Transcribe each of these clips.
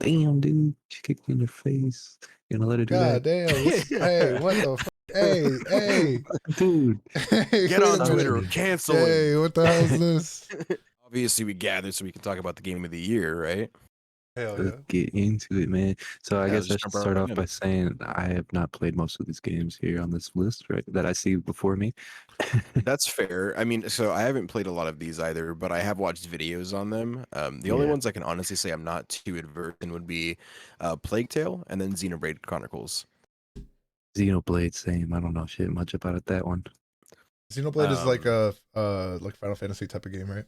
Damn, dude, she kicked me in the face. You gonna let her do God that? damn. Hey, what the fuck? Hey. Dude, Hey, Get wait on a Twitter or minute. cancel Hey, him. what the hell is this? Obviously, we gathered so we can talk about the game of the year, right? Hell let's yeah. get into it, man. So I Yeah, guess let's I just should jump start right off in. by saying I have not played most of these games here on this list, right? That I see before me. That's fair. I mean, so I haven't played a lot of these either, but I have watched videos on them. The only Yeah. ones I can honestly say I'm not too adversed in would be Plague Tale and then Xenoblade Chronicles. Xenoblade, same. I don't know shit much about that one. Xenoblade is like Um, a like Final Fantasy type of game, right?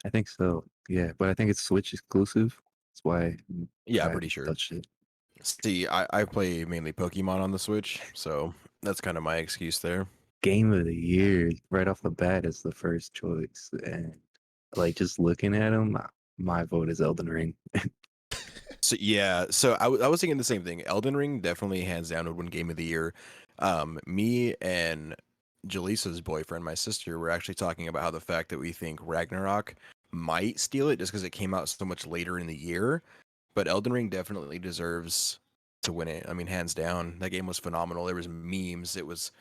I think so. Yeah, but I think it's Switch exclusive. That's why Yeah, I pretty haven't sure. touched it. See, I play mainly Pokemon on the Switch, so that's kind of my excuse there. Game of the year right off the bat is the first choice, and like just looking at them, my vote is Elden Ring. So yeah, so I was thinking the same thing. Elden Ring definitely hands down would win Game of the Year. Me and Jaleesa's boyfriend, my sister, were actually talking about how the fact that we think Ragnarok might steal it just because it came out so much later in the year, but Elden Ring definitely deserves to win it. I mean, hands down, that game was phenomenal. There was memes. It was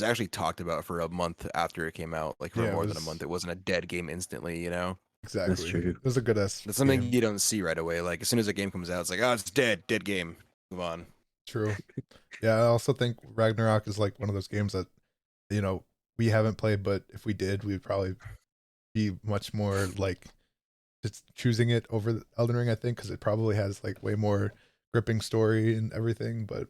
actually talked about for a month after it came out, like for Yeah, it more than a was month. It wasn't a dead game instantly, you know. That's exactly. true. It was a good ass That's something game. you don't see right away. Like as soon as a game comes out, it's like, oh, it's dead game. Move on. True. Yeah, I also think Ragnarok is like one of those games that, you know, we haven't played, but if we did, we'd probably be much more like just choosing it over Elden Ring, I think, because it probably has like way more gripping story and everything. But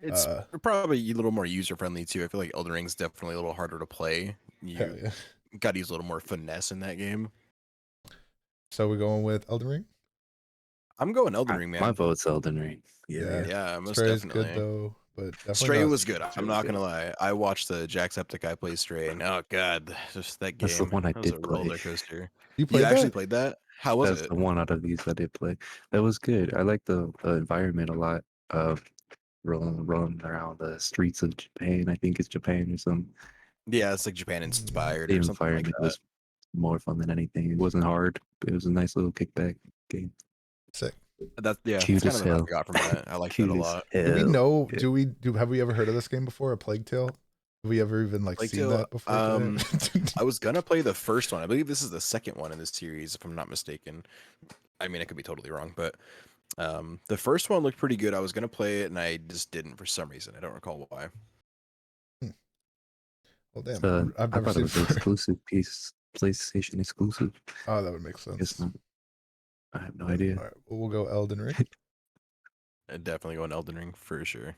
It's probably a little more user friendly too. I feel like Elden Ring's definitely a little harder to play. hell You yeah. got to use a little more finesse in that game. So we're going with Elden Ring. I'm going Elden I, Ring, my man. vote's Elden Ring. Yeah, Yeah, most Stray is good definitely. though, but definitely Stray not. was good. Stray I'm was not good. gonna lie. I watched the Jacksepticeye play Stray, and oh god, just that That's the game. one I That was a did play. roller coaster. You You played actually that? played that? How was That's it? the one out of these I did play. That was good. I like the environment a lot. Rolling around the streets of Japan. I think it's Japan or something. Yeah, it's like Japan Mm, inspired The or something like environment that. was more fun than anything. It wasn't hard. It was a nice little kickback game. sick. That's Cute kind as of the vibe hell. I got from that. I liked that a Cute as lot. Do we hell. know? Yeah. Have we ever heard of this game before? A Plague Tale? Have we ever even like Plague seen Tale. that before today? I was gonna play the first one. I believe this is the second one in this series, if I'm not mistaken. I mean, I could be totally wrong, but the first one looked pretty good. I was gonna play it, and I just didn't for some reason. I don't recall why. Hmm. Well, damn, So I've I never thought it seen it was an before. exclusive piece, PlayStation exclusive. Oh, that would make Guess sense. not. I have no Then, idea. all right, well, we'll go Elden Ring. I'd definitely go on Elden Ring for sure.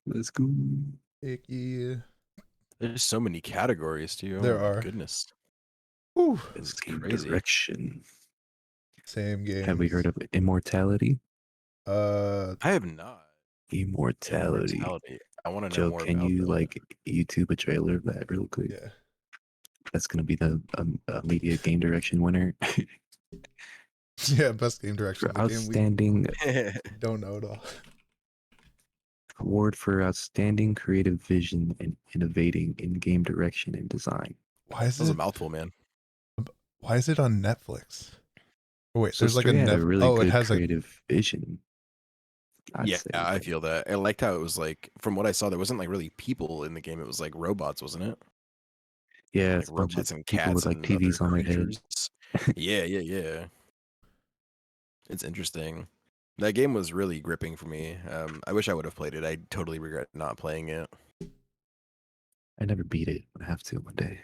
Let's go. Icky. There's so many categories too. Oh There my are. goodness, Whew. this is Game crazy. direction. Same Have we games. heard of Immortality? Uh, I have not. Immortality. Immortality. I want to know Joe, more can about you that. like YouTube a trailer of that real quick? yeah. That's gonna be the media game direction winner Yeah, best game direction. for The game we outstanding don't know at all. award for outstanding creative vision and innovating in game direction and design. Why is That was a it? mouthful, man. Why is it on Netflix? Oh wait, So there's like a Stray had a Net. really Oh, it good has a. creative vision, I'd Yeah, say. I feel that. I liked how it was like, from what I saw, there wasn't like really people in the game. It was like robots, wasn't it? Yeah, Like it's a bunch of robots and people with cats like and other TVs on their head. creatures. Yeah. It's interesting. That game was really gripping for me. I wish I would have played it. I totally regret not playing it. I never beat it, but I have to one day.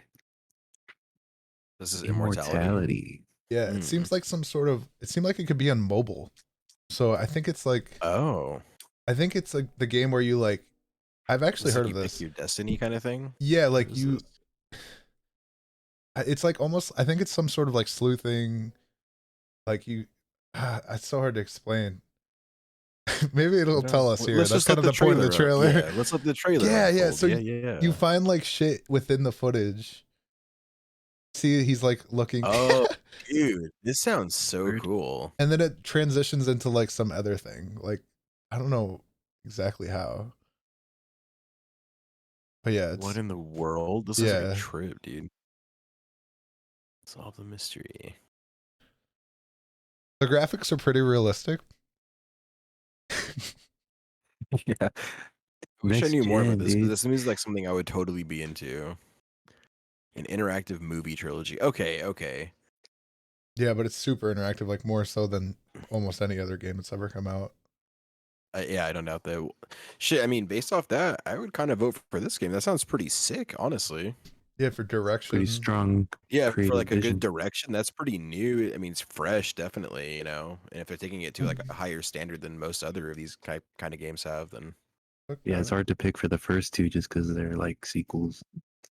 This is Immortality. Immortality. Yeah, it seems like some sort of. It seemed like it could be on mobile. So I think it's like. Oh, I think it's like the game where you like. I've actually it's heard like of you this. pick your destiny kind of thing. Yeah, like What is you. this? It's like almost. I think it's some sort of like sleuthing. Like you. It's so hard to explain. Maybe it'll tell us here. Let's That's just kind let of the the point of the trailer. trailer. Yeah, let's let the trailer Yeah, yeah. unfold. So Yeah. you find like shit within the footage. See, he's like looking. Oh, dude, this sounds so Word. cool. And then it transitions into like some other thing. Like I don't know exactly how. But yeah, What it's in the world? This is like a yeah. trip, dude. Solve the mystery. The graphics are pretty realistic. Yeah. I wish I Next knew more about gen, this because dude. this seems like something I would totally be into. An interactive movie trilogy. Okay, okay. Yeah, but it's super interactive, like more so than almost any other game that's ever come out. Yeah, I don't doubt that. Shit, I mean, based off that, I would kind of vote for this game. That sounds pretty sick, honestly. Yeah, for Pretty direction. strong Yeah, for creative like a good vision. direction, that's pretty new. I mean, it's fresh, definitely, you know. And if they're taking it to like a higher standard than most other of these kind of games have, then Yeah, it's Okay. hard to pick for the first two just because they're like sequels.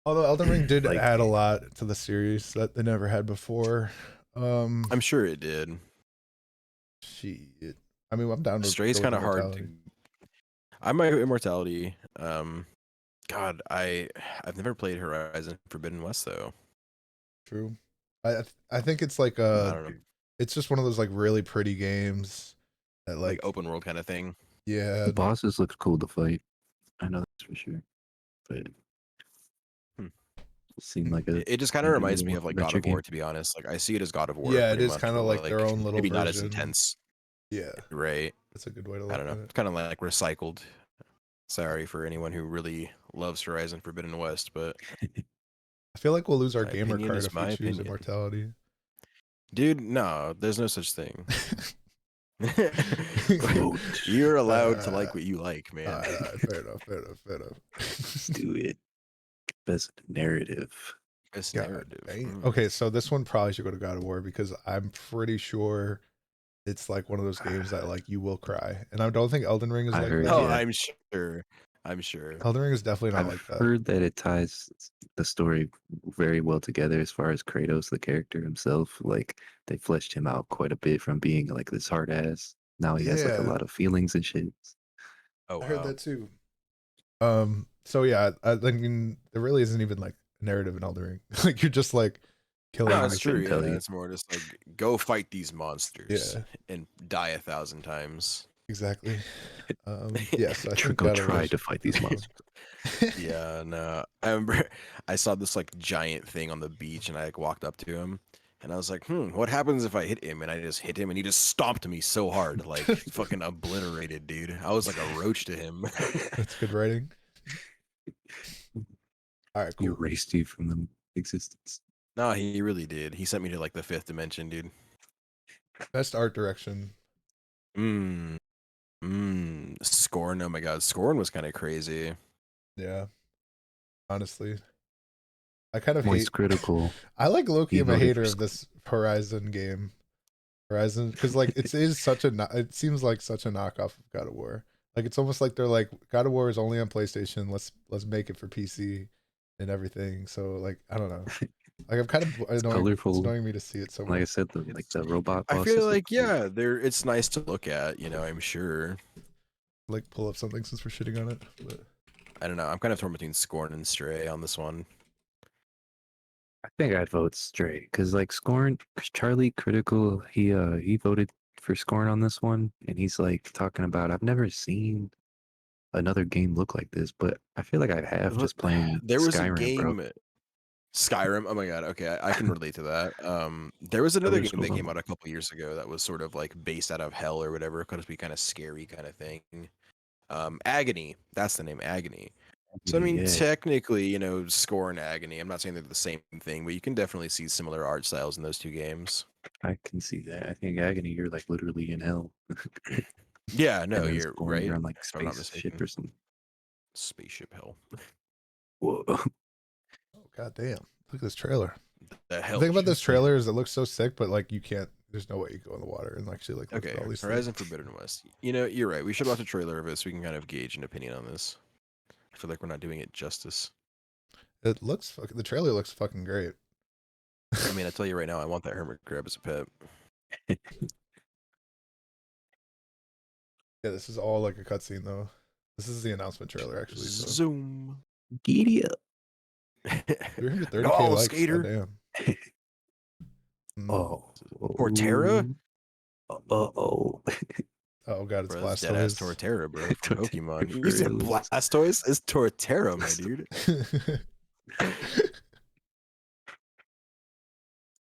Although Elden Ring did Like, add a lot to the series that they never had before. I'm sure it did. Shit. I mean, I'm down to Stray's go with kind of hard to. Immortality. I might go Immortality. God, I've never played Horizon Forbidden West though. True. I think it's like I don't know, it's just one of those like really pretty games that like like open world kind of thing. yeah, the bosses look cool to fight. I know that's for sure. But it Hmm. seemed like a It just kind of maybe a reminds me little of like God adventure of War, game. to be honest. Like I see it as God of War yeah, it pretty is much, kind but of like their like own little maybe not as version. intense, Yeah, right? that's a good way to I look don't at know. it. It's kind of like recycled. Sorry for anyone who really loves Horizon Forbidden West, but I feel like we'll lose our my gamer opinion card is if we my choose opinion. Immortality. Dude, no, there's no such thing. Vote. You're allowed to Uh, like what you like, man. fair enough, fair enough, fair Let's enough. do it. Best narrative. Best God narrative. dang. Okay, so this one probably should go to God of War because I'm pretty sure it's like one of those games that like you will cry. And I don't think Elden Ring is I like heard, Oh, that. yeah. I'm sure. I'm sure. Elden Ring is definitely not I've like that. heard that it ties the story very well together as far as Kratos, the character himself. Like they fleshed him out quite a bit from being like this hard ass. Now he has like a Yeah, lot of feelings and shit. Oh I heard wow. that too. So yeah, I mean there really isn't even like a narrative in Elden Ring. Like you're just like No, killing it's I true. couldn't tell Yeah, you. it's more just like go fight these monsters yeah, and die 1,000 times. exactly. Yeah, so I think Go God of War try to should fight go these for monsters. it. Yeah, no. I remember I saw this like giant thing on the beach and I like walked up to him and I was like, what happens if I hit him? And I just hit him and he just stomped me so hard, like fucking obliterated, dude. I was like a roach to him. That's good writing. All right, He cool. erased you from the existence. No, he really did. He sent me to like the fifth dimension, dude. Best art direction. Mmm. Scorn. Oh my god. Scorn was kind of crazy. Yeah, honestly. I kind of Moist hate. Critical. I like Loki. He I'm a voted hater for of this Horizon game. Horizon, because like it is such a. It seems like such a knockoff of God of War. Like it's almost like they're like God of War is only on PlayStation. Let's make it for PC and everything. So like I don't know. Like I'm kind of It's annoying. It's colorful. annoying me to see it so Like I much. said, the robot I feel bosses look like cool. yeah, it's nice to look at, you know, I'm sure. Like pull up something since we're shitting on it. But I don't know. I'm kind of torn between Scorn and Stray on this one. I think I'd vote Stray because like Scorn, Charlie Critical, he voted for Scorn on this one, and he's like talking about I've never seen another game look like this, but I feel like I have Look, just playing there was a Skyrim, bro. game, Skyrim. Oh my god. Okay, I can relate to that. There was another Elder game that Scrolls came Online. out a couple years ago that was sort of like based out of hell or whatever. Could be kind of scary, kind of thing. Agony. That's the name, Agony. So I mean, Yeah, technically, you know, Score and Agony. I'm not saying they're the same thing, but you can definitely see similar art styles in those two games. I can see that. I think Agony, you're like literally in hell, Yeah, no, and then you're Scorn, you're right. on like If I'm not spaceship mistaken. or something. Spaceship hell. Whoa. oh god damn! Look at this trailer. The The thing about hellship. this trailer is it looks so sick, but like you can't. There's no way you go in the water and actually like look at Okay, all these things. Horizon Forbidden West. You know, you're right. We should watch a trailer of it so we can kind of gauge an opinion on this. I feel like we're not doing it justice. It looks fucking. The trailer looks fucking great. I mean, I tell you right now, I want that hermit crab as a pet. Yeah, this is all like a cutscene though. This is the announcement trailer actually. So Zoom. Giddy up. 330K No, likes. skater. Goddamn. Mm. Oh. Torterra? Oh. Oh god, it's Bro, that's dead ass Blastoise. Torterra, bro, from Pokemon. For You said real. Blastoise? It's Torterra, my dude.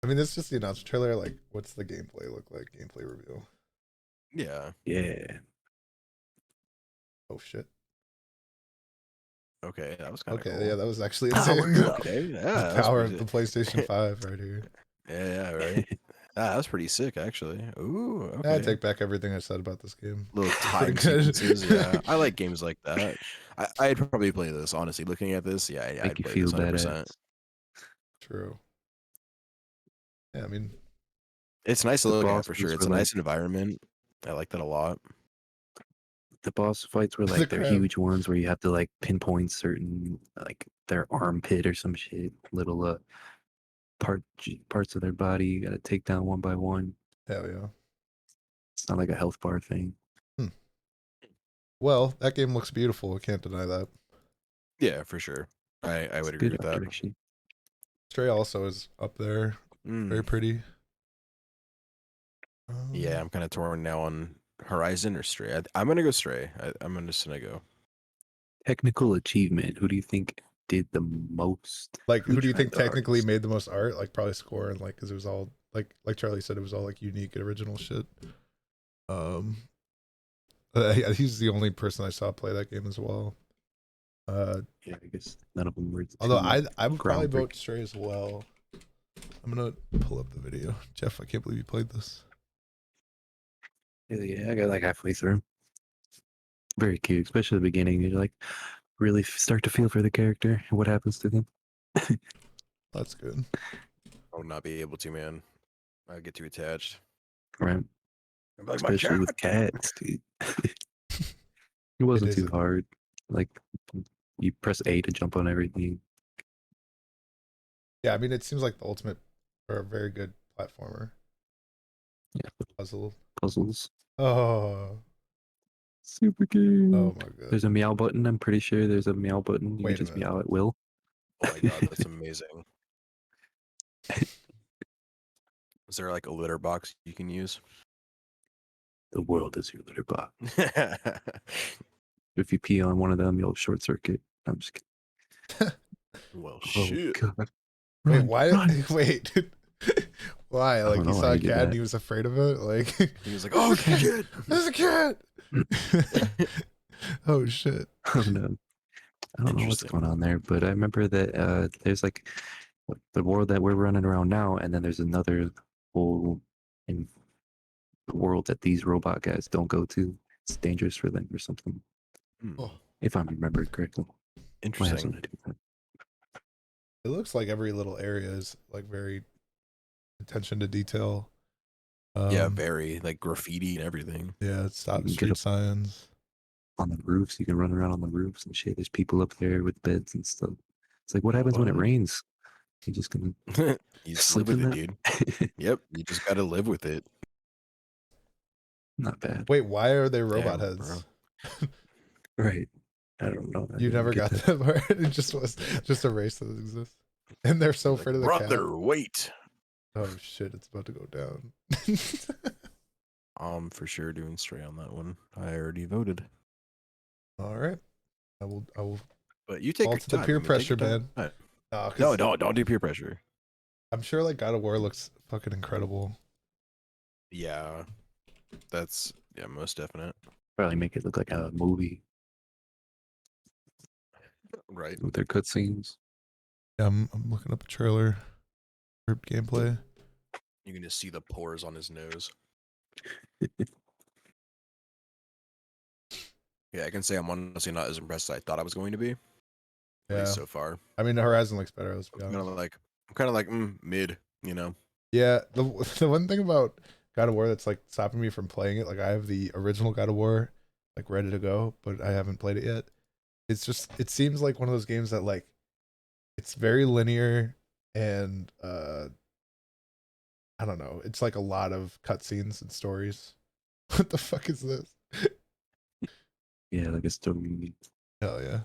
I mean, it's just the announcement trailer. Like, what's the gameplay look like? Gameplay reveal. Yeah. Yeah. Oh shit. Okay, that was kind of Okay, cool. yeah, that was actually Powered insane. up. Okay, yeah, The that was power pretty of the sick. PlayStation 5 right here. Yeah, right. That was pretty sick, actually. Ooh, I okay. take back everything I said about this game. Little It's pretty time good. sequences. Yeah, I like games like that. I'd probably play this. Honestly, looking at this, yeah, Make I'd you play feel this 100%. badass. True. Yeah, I mean, It's nice to The look at for sure. bosses It's were a like nice environment. I like that a lot. the boss fights were the like they're crab. huge ones where you have to like pinpoint certain like their armpit or some shit, little parts of their body. You gotta take down one by one. Hell yeah. It's not like a health bar thing. Hmm. Well, that game looks beautiful. I can't deny that. Yeah, for sure. I It's would agree good with art that. direction. Stray also is up there. Very Mm. pretty. Yeah, I'm kind of torn now on Horizon or Stray. I'm gonna go Stray. I'm just gonna go. Technical achievement. Who do you think did the most? Like, Who who do you think tried the technically hardest? made the most art? Like, probably Score, and like, because it was all like Charlie said, it was all like unique and original shit. Um, he's the only person I saw play that game as well. Yeah, I guess none of them were Although too I would probably vote groundbreaking. Stray as well. I'm gonna pull up the video. Jeff, I can't believe you played this. Yeah, I got like halfway through. Very cute, especially the beginning. You like really start to feel for the character and what happens to them. That's good. I would not be able to, man. I get too attached. Right. I'm like my Especially cat. with cats, dude. It It wasn't is. too hard. Like you press A to jump on everything. Yeah, I mean, it seems like the ultimate or a very good platformer. Yeah, Puzzle. puzzles. Oh, Super oh cute. my god. There's a meow button. I'm pretty sure there's a meow button. You can Wait a just minute. meow at will. Oh my god, that's amazing. Is there like a litter box you can use? The world is your litter box. If you pee on one of them, you'll short circuit. I'm just kidding. Well, Oh shit. god. Wait, Run, why? run. Wait. Why? I Like, don't he know why saw he a did cat and that. he was afraid of it? Like, He was like, there's "Oh, a cat! shit!" There's a cat! Oh, shit. Oh no. I don't know what's Interesting. going on there, but I remember that there's like the world that we're running around now, and then there's another whole in the world that these robot guys don't go to. It's dangerous for them or something, Hmm. Oh, if I'm remembered correctly. Might have Interesting. something to do with that. it looks like every little area is like very attention to detail. Yeah, very like graffiti and everything. Yeah, it's You stop can get street up signs. on the roofs. You can run around on the roofs and shit. There's people up there with beds and stuff. It's like, what happens when it What? rains? You just gonna You just live sleep with in it, dude. that? Yep, you just gotta live with it. Not bad, Wait, why are they robot Damn, bro. heads? right? I don't know. I You didn't never get got that. that part. It just was just a race that exists. And they're so He's like, afraid of the cat. brother, wait. Oh shit, it's about to go down. I'm for sure doing Stray on that one. I already voted. All right. I will But you take fall your to the time. peer I mean, take pressure, your time. man. No, No, 'cause don't do peer pressure. I'm sure like God of War looks fucking incredible. Yeah, that's most definite. Probably make it look like a movie Right. with their cutscenes. Yeah, I'm looking up a trailer for gameplay. You can just see the pores on his nose. Yeah, I can say I'm honestly not as impressed as I thought I was going to be. At Yeah. least so far. I mean, the Horizon looks better, let's be I'm honest. kind of like mid, you know. Yeah, the one thing about God of War that's like stopping me from playing it, like I have the original God of War like ready to go, but I haven't played it yet. It's just it seems like one of those games that like it's very linear and I don't know, it's like a lot of cutscenes and stories. What the fuck is this? Yeah, like a story. Hell yeah.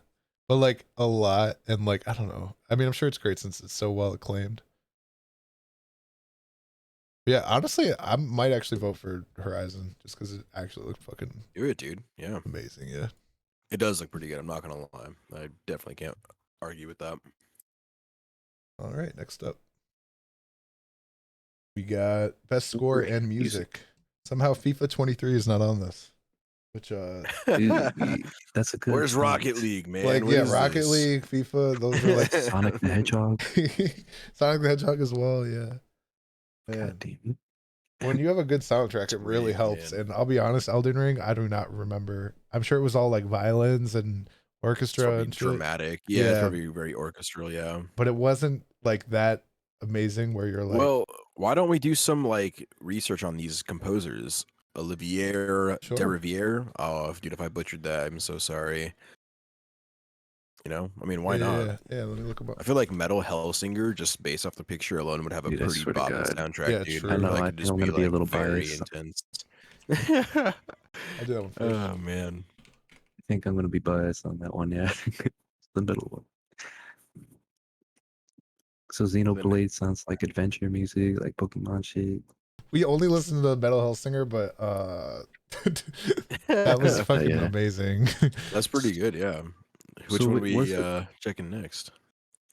But like a lot and like I don't know. I mean, I'm sure it's great since it's so well acclaimed. But yeah, honestly, I might actually vote for Horizon just because it actually looked fucking Do it, dude. Yeah. amazing. Yeah. It does look pretty good. I'm not gonna lie. I definitely can't argue with that. All right, next up. We got best score and music. Somehow FIFA 23 is not on this. Which Dude, that's a good Where's Rocket League, man? like What yeah, is Rocket this? League, FIFA, those are like Sonic the Hedgehog. Sonic the Hedgehog as well, yeah. God Man. damn it. When you have a good soundtrack, it really Great, helps. man. And I'll be honest, Elden Ring, I do not remember. I'm sure it was all like violins and It's orchestra probably and shit. dramatic. Yeah, it's Yeah, probably very orchestral. Yeah. but it wasn't like that amazing where you're like, Well, why don't we do some like research on these composers? Olivier sure. Deriviere. Oh, dude, if I butchered that, I'm so sorry. You know, I mean, Yeah, why yeah, not? yeah. Yeah, let me look them up. I feel like Metal Hellsinger, just based off the picture alone, would have a Dude, I pretty swear to bopping God. soundtrack, Yeah, dude. I true. know, That I could think just I'm be gonna be a like little very biased. intense. I'll do that one first. Oh man. I think I'm gonna be biased on that one, yeah. It's the middle one. So Then Xenoblade sounds like adventure music, like Pokemon shit. We only listened to the Metal Hellsinger, but that was fucking Yeah. amazing. that's pretty good, yeah. Which So one wait, was we it? checking next?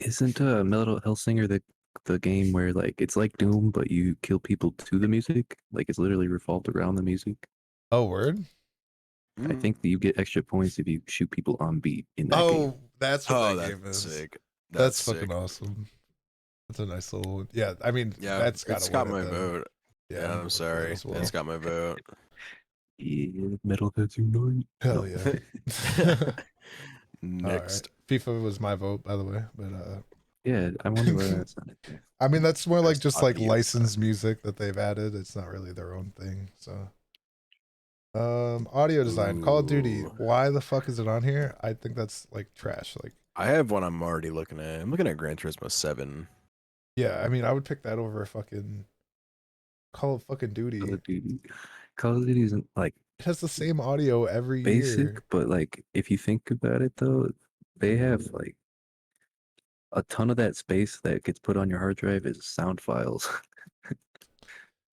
Isn't Metal Hellsinger the game where like it's like Doom, but you kill people to the music? Like it's literally revolved around the music. Oh, word? I Mm. think that you get extra points if you shoot people on beat in that game. Oh, that's what Oh, that that's game is. sick. That's That's fucking sick. awesome. That's a nice little. Yeah, I mean, Yeah, that's got it's to win got it my then. vote. Yeah, Yeah, I'm I'm voting for that sorry. as well. It's got my vote. Yeah, Metalheads Unite. Hell No. yeah. All right. Next. FIFA was my vote, by the way, but Yeah, I wonder why that's not in there. I mean that's more like Best just like audio licensed design. music that they've added. It's not really their own thing. So audio design, Call of Duty. Ooh. Why the fuck is it on here? I think that's like trash. Like, I have one I'm already looking at. I'm looking at Gran Turismo 7. yeah, I mean I would pick that over fucking Call of fucking Call Duty. of Duty. Call of Duty isn't like It has the same audio every basic, year. but like if you think about it though, they have like a ton of that space that gets put on your hard drive is sound files.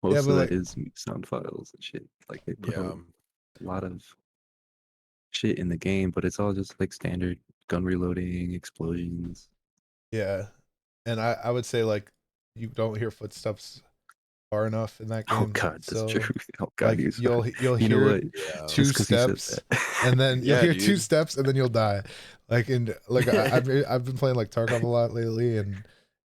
Yeah, Most but of that like is sound files and shit. Like they put Yeah. a lot of shit in the game, but it's all just like standard gun reloading, explosions. yeah. And I would say like you don't hear footsteps far enough in that Oh game. God, that's true. So Oh God, like you you'll you know hear what? Yeah. two Just because you said steps that. and then you'll Yeah, hear two dude. steps and then you'll die. Like in like I've been playing like Tarkov a lot lately and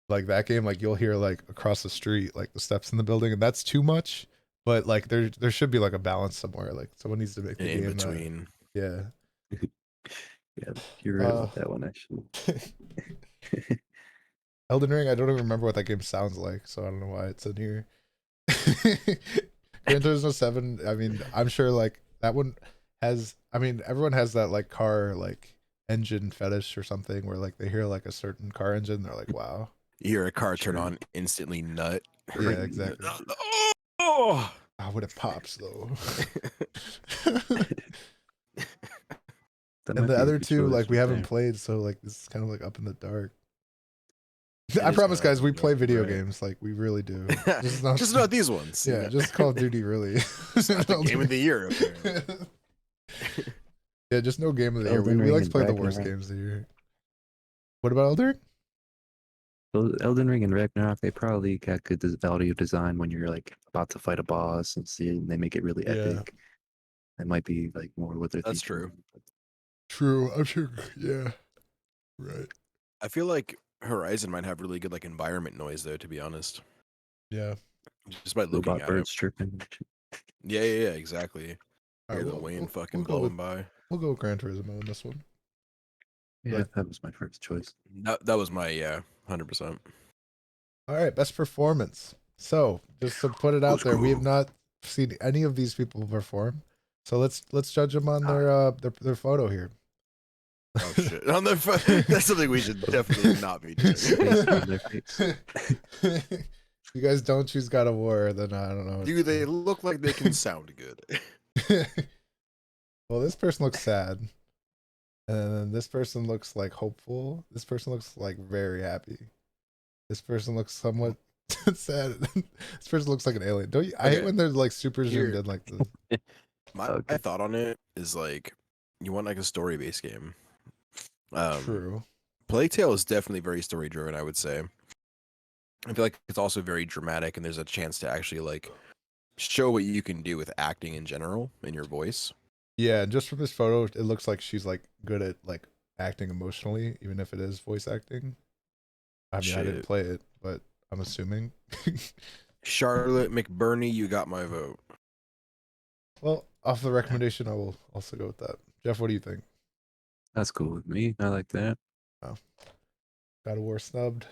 like that game like you'll hear like across the street like the steps in the building and that's too much. But like there should be like a balance somewhere. Like someone needs to make the And in game between. yeah. Yeah, you're right Uh about that one actually. Elden Ring, I don't even remember what that game sounds like, so I don't know why it's in here. Gran Turismo 7, I mean, I'm sure like that one has I mean, everyone has that like car like engine fetish or something where like they hear like a certain car engine, they're like, wow. You hear a car turn Sure. on, instantly nut. Yeah, exactly. Oh! Ah, when it pops though. That And might the be a other good two, choice like we right haven't there. played, so like this is kind of like up in the dark. It I is promise, kinda guys, we up in the play dark, video right? games, like we really do. Just not, Just not these ones. yeah, just Call of Duty, really. It's not the game of the year, apparently. Yeah, just no game of the year. Elden We Ring like to and play the worst Ragnarok. games of the year. What about Elden Ring? So Elden Ring and Ragnarok, they probably got good audio design when you're like about to fight a boss and see, and they make it really Yeah, epic. That might be like more what they're That's thinking. true. true. I'm sure. Yeah, right. I feel like Horizon might have really good like environment noise though, to be honest. Yeah. Just by looking Robot at it. birds chirping. Yeah, exactly. All Hear right, the wind we'll fucking go with blowing by. Gran Turismo on this one. Yeah, Like, that was my first choice. That was my 100%. all right, best performance. So just to put it out Let's there, we have go. not seen any of these people perform. So let's judge them on their photo here. Oh shit! On the that's something we should definitely not be doing. Space on their face. You guys don't choose God of War, then I don't know. Do they look like they can sound good? Well, this person looks sad. And then this person looks like hopeful. This person looks like very happy. This person looks somewhat sad. This person looks like an alien. Don't you? I hate Okay. when they're like super zoomed Here. in like this. My Okay. thought on it is like, you want like a story-based game. True. Plague Tale is definitely very story-driven, I would say. I feel like it's also very dramatic, and there's a chance to actually like show what you can do with acting in general in your voice. Yeah, and just from this photo, it looks like she's like good at like acting emotionally, even if it is voice acting. I mean, I didn't Shit. play it, but I'm assuming. Charlotte McBurney, you got my vote. Well, off the recommendation, I will also go with that. Jeff, what do you think? That's cool with me. I like that. Oh, God of War snubbed.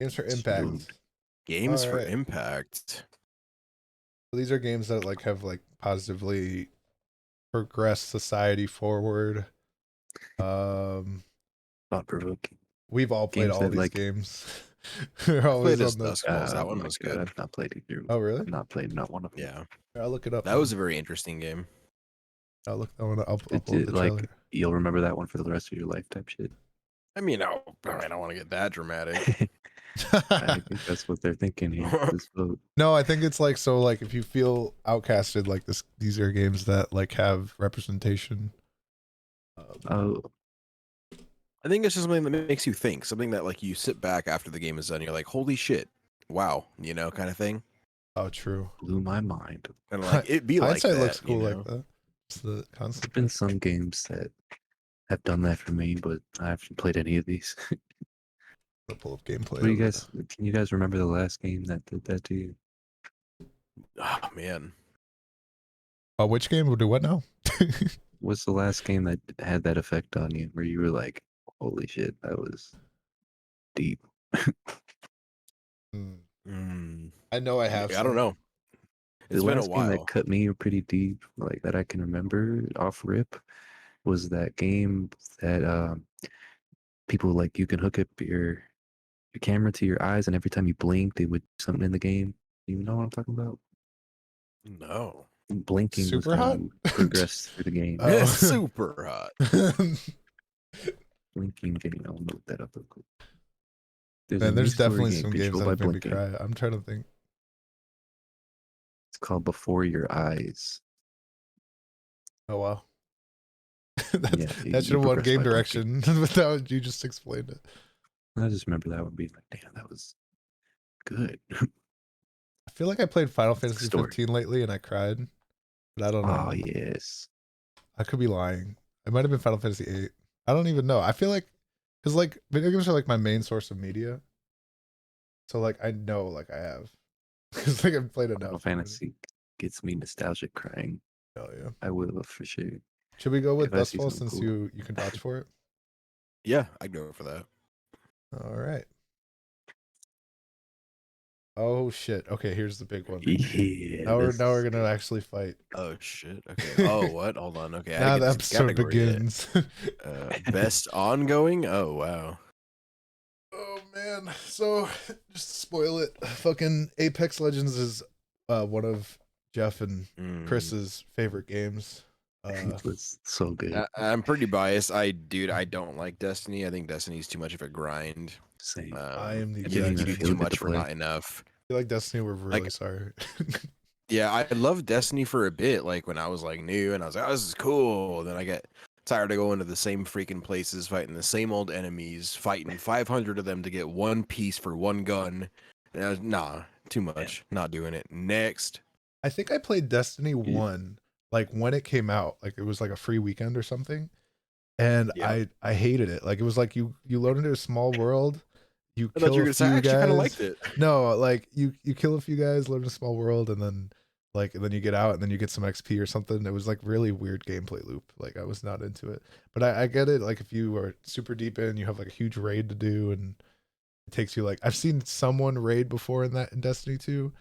Games for Dude. Impact. Games All for right. Impact. So these are games that like have like positively progressed society forward. Um, Thought provoking. we've all played Games all that these like games. We're I played always as on the. Dusk Falls. That oh one my was god, good. I've not played either. Oh, really? I've not played not one of them. Yeah. I'll look it up. That Then. was a very interesting game. I'll look that one up. I'll It pull up the did like trailer. you'll remember that one for the rest of your life type shit. I don't want to get that dramatic. I think that's what they're thinking here. This vote. No, I think it's like so like if you feel outcasted, like this, these are games that like have representation. Oh, I think it's just something that makes you think, something that like you sit back after the game is done, you're like, holy shit, wow, kind of thing. Oh, true. blew my mind. And like it'd be like Hindsight that, looks cool like that. It's the There's concept. been some games that have done that for me, but I haven't played any of these. I'll pull up gameplay. What do you Of it. guys? Can you guys remember the last game that did that to you? Oh man. Which game will do what now? What's the last game that had that effect on you, where you were like, "Holy shit, that was deep." I know I have. I don't Some. know. The It's been a last game that while. cut me pretty deep, like that I can remember off rip, was that game that people like you can hook up your camera to your eyes, and every time you blinked, it would do something in the game. You know what I'm talking about? No. Blinking was Super how hot. you progressed through the game. Oh. Super hot. Blinking game. I'll note that up real quick. There's a Man, new there's story definitely game some games controlled that by have made me blinking. cry. I'm trying to think. It's called Before Your Eyes. Oh wow. Yeah, That should you have won progress game by blinking. direction without you just explained it. I just remember that one being like, damn, that was good. I feel like I played Final It's the Fantasy story. 15 lately and I cried, but I don't Oh, know. yes. I could be lying. It might have been Final Fantasy 8. I don't even know. I feel like because like video games are like my main source of media, so like I know like I have because like I've played Final enough. Fantasy gets me nostalgic crying. Hell yeah. I will for sure. Should we go with If I see Dustfall something since cool. you can vouch for it? Yeah, I'd go for that. All right. Oh shit. Okay, here's the big one. Yeah. Now we're This gonna actually fight. Oh shit. Okay. Oh what? Hold on. Okay, I Now gotta the get this episode category in. begins. Best ongoing? Oh wow. Oh man. So just to spoil it, fucking Apex Legends is one of Jeff and Chris's favorite games. it was so good. I'm pretty biased. I don't like Destiny. I think Destiny's too much of a grind. Same. I am the It You, didn't exact you even do same. feel too good to much for play. not enough. I feel like Destiny, we're really Like, sorry. yeah, I loved Destiny for a bit, like when I was like new and I was like, oh, this is cool. Then I get tired of going to the same freaking places, fighting the same old enemies, fighting 500 of them to get one piece for one gun. And I was, nah, too much. Not doing it. Next. I think I played Destiny 1 like when it came out. Like it was like a free weekend or something. And Yeah. I hated it. Like it was like you load into a small world, you I thought you kill were a gonna say I few actually kind of guys. liked it. No, like you kill a few guys, load in a small world, and then you get out and then you get some XP or something. It was like really weird gameplay loop. Like I was not into it. But I get it. Like if you are super deep in, you have like a huge raid to do, and it takes you like I've seen someone raid before in Destiny 2,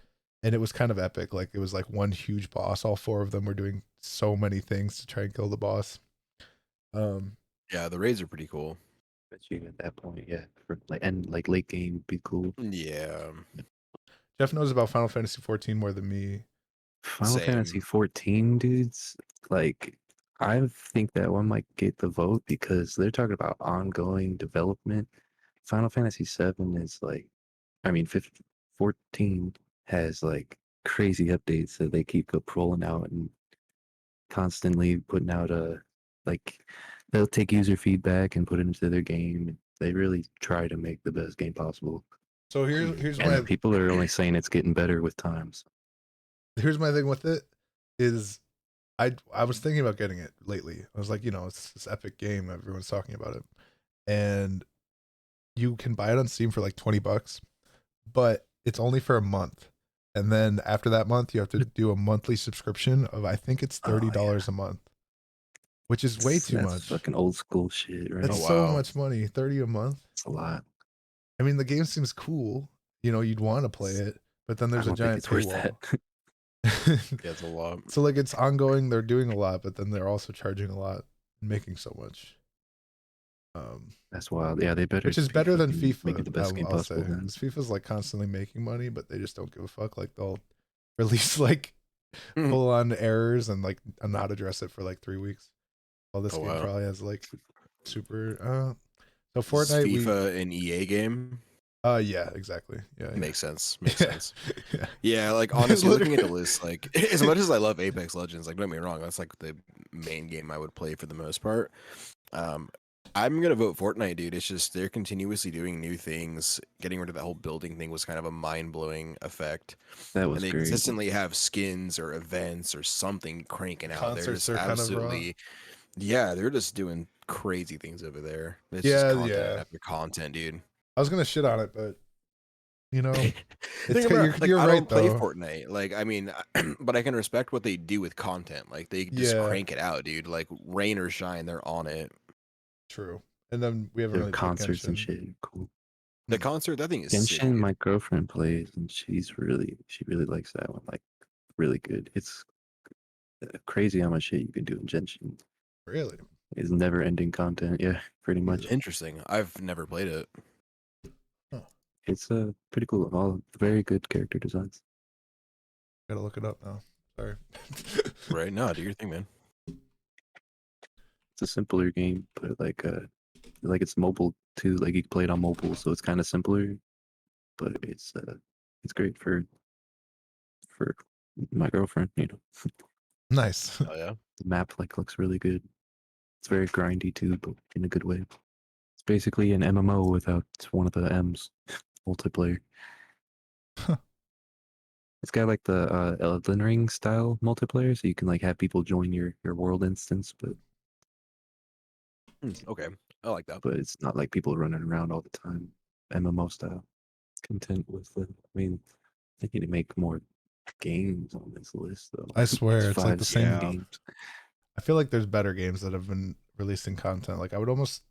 and it was kind of epic. Like it was like one huge boss. All four of them were doing so many things to try and kill the boss. Yeah, the raids are pretty cool. Bet you at that point, yeah. For like and like late game would be cool. Yeah. Jeff knows about Final Fantasy 14 more than me. Final Fantasy Same. 14, dudes, like I think that one might get the vote because they're talking about ongoing development. Final Fantasy 7 is like, I mean, 15, 14 has like crazy updates that they keep rolling out and constantly putting out like they'll take user feedback and put it into their game. They really try to make the best game possible. So here's And my people are only saying it's getting better with times. here's my thing with it is I was thinking about getting it lately. I was like, it's this epic game. Everyone's talking about it, and you can buy it on Steam for like $20, but it's only for a month. And then after that month, you have to do a monthly subscription of I think it's Oh yeah, $30 a month, which is way too that's much. fucking old school shit, That's Oh right? so wow. much money, 30 a month. It's a lot. I mean, the game seems cool. You'd want to play it, but then I there's a don't think giant it's worth paywall. that. Yeah, it's a lot. So like it's ongoing, they're doing a lot, but then they're also charging a lot and making so much. Um, That's wild. Yeah, they better which is be better than fucking make it FIFA, the best game I'll possible say, then. because FIFA's like constantly making money, but they just don't give a fuck. Like they'll release like Oh full on errors and like not address it for like 3 weeks. While this game wow. probably has like super. So This is Fortnite, we FIFA an EA game. yeah, exactly, yeah, Makes sense. Makes yeah, sense. yeah. Yeah, like honestly, looking at the Literally. list, like as much as I love Apex Legends, like don't get me wrong, that's like the main game I would play for the most part. Um, I'm gonna vote Fortnite, dude. It's just they're continuously doing new things. Getting rid of that whole building thing was kind of a mind blowing effect, That and was they great. consistently have skins or events or something cranking out. They're Concerts just are kind of raw. absolutely, yeah, they're just doing crazy things over there. It's just Yeah, content yeah. after content, dude. I was gonna shit on it, but you know, it's Think about you're like you're I right don't play though. Fortnite. Like I mean, but I can respect what they do with content. Like they just Yeah, crank it out, dude. Like rain or shine, they're on it. true. And then we haven't Their really played concerts and Genshin. shit. Cool. The concert, that thing is sick, Genshin, dude. my girlfriend plays, and she really likes that one. Like, really good. It's crazy how much shit you can do in Genshin. Really? It's never ending content. Yeah, pretty much. Jesus. Interesting. I've never played it. Huh. It's pretty cool. All very good character designs. Gotta look it up now. Sorry. Right? No, do your thing, man. It's a simpler game, but like it's mobile too. Like you can play it on mobile, so it's kind of simpler, but it's great for my girlfriend. You know, Nice. Oh yeah. the map like looks really good. It's very grindy too, but in a good way. It's basically an MMO without one of the M's, multiplayer. It's got like the Elden Ring style multiplayer, so you can like have people join your world instance, Okay. I like that. but it's not like people running around all the time. MMO style. Content with the. I mean, they need to make more games on this list though. I It's swear, it's like the 5, 6 same. Yeah. games. I feel like there's better games that have been releasing content. Like I would almost.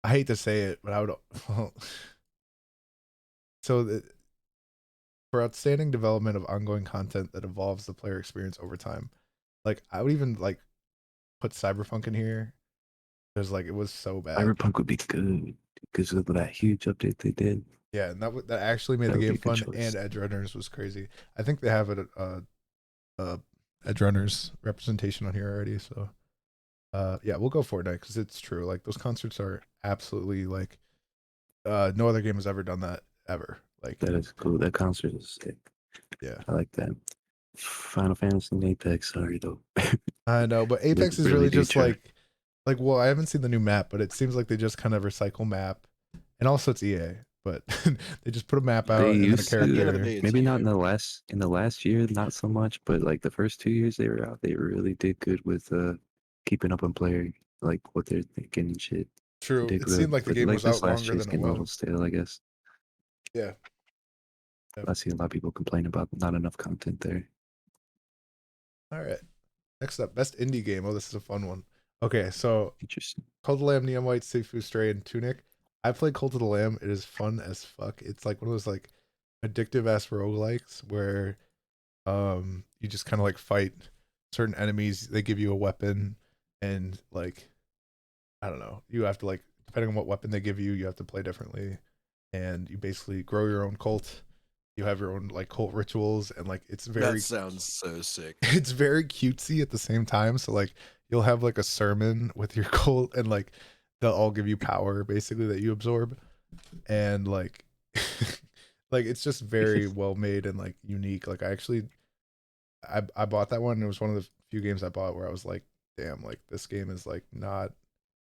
I hate to say it, but I would. Well, so for outstanding development of ongoing content that evolves the player experience over time, like I would even like put Cyberpunk in here because like it was so bad. Cyberpunk would be good because of that huge update they did. Yeah, and that actually made That the would be game a good fun. choice. And Edge Runners was crazy. I think they have a Edge Runners representation on here already. So yeah, we'll go Fortnite because it's true. Like those concerts are absolutely like no other game has ever done that ever. Like That is cool. That concert is sick. yeah, I like that. Final Fantasy and Apex, sorry though. I know, but They Apex is really really do just try. like well, I haven't seen the new map, but it seems like they just kind of recycle map, and also it's EA, but they just put a map They out and then a used At the end of the character. day, it's maybe not EA. in the last year, not so much, but like the first 2 years they were out, they really did good with keeping up on player like what they're thinking and shit. They True, did it good, seemed like the but game like was this out last longer year's than it getting a little was. stale, I guess. Yeah. Yeah. I see a lot of people complain about not enough content there. All right. Next up, best indie game. Oh, this is a fun one. Okay, so Interesting. Cult of the Lamb, Neon White, Sifu Stray, and Tunic. I played Cult of the Lamb. It is fun as fuck. It's like one of those like addictive ass roguelikes where you just kind of like fight certain enemies. They give you a weapon and like I don't know. You have to like depending on what weapon they give you, you have to play differently. And you basically grow your own cult. You have your own like cult rituals and like it's That very sounds so sick. it's very cutesy at the same time. So like you'll have like a sermon with your cult and like they'll all give you power basically that you absorb. And like like it's just very well made and like unique. Like I bought that one. It was one of the few games I bought where I was like, damn, like this game is like not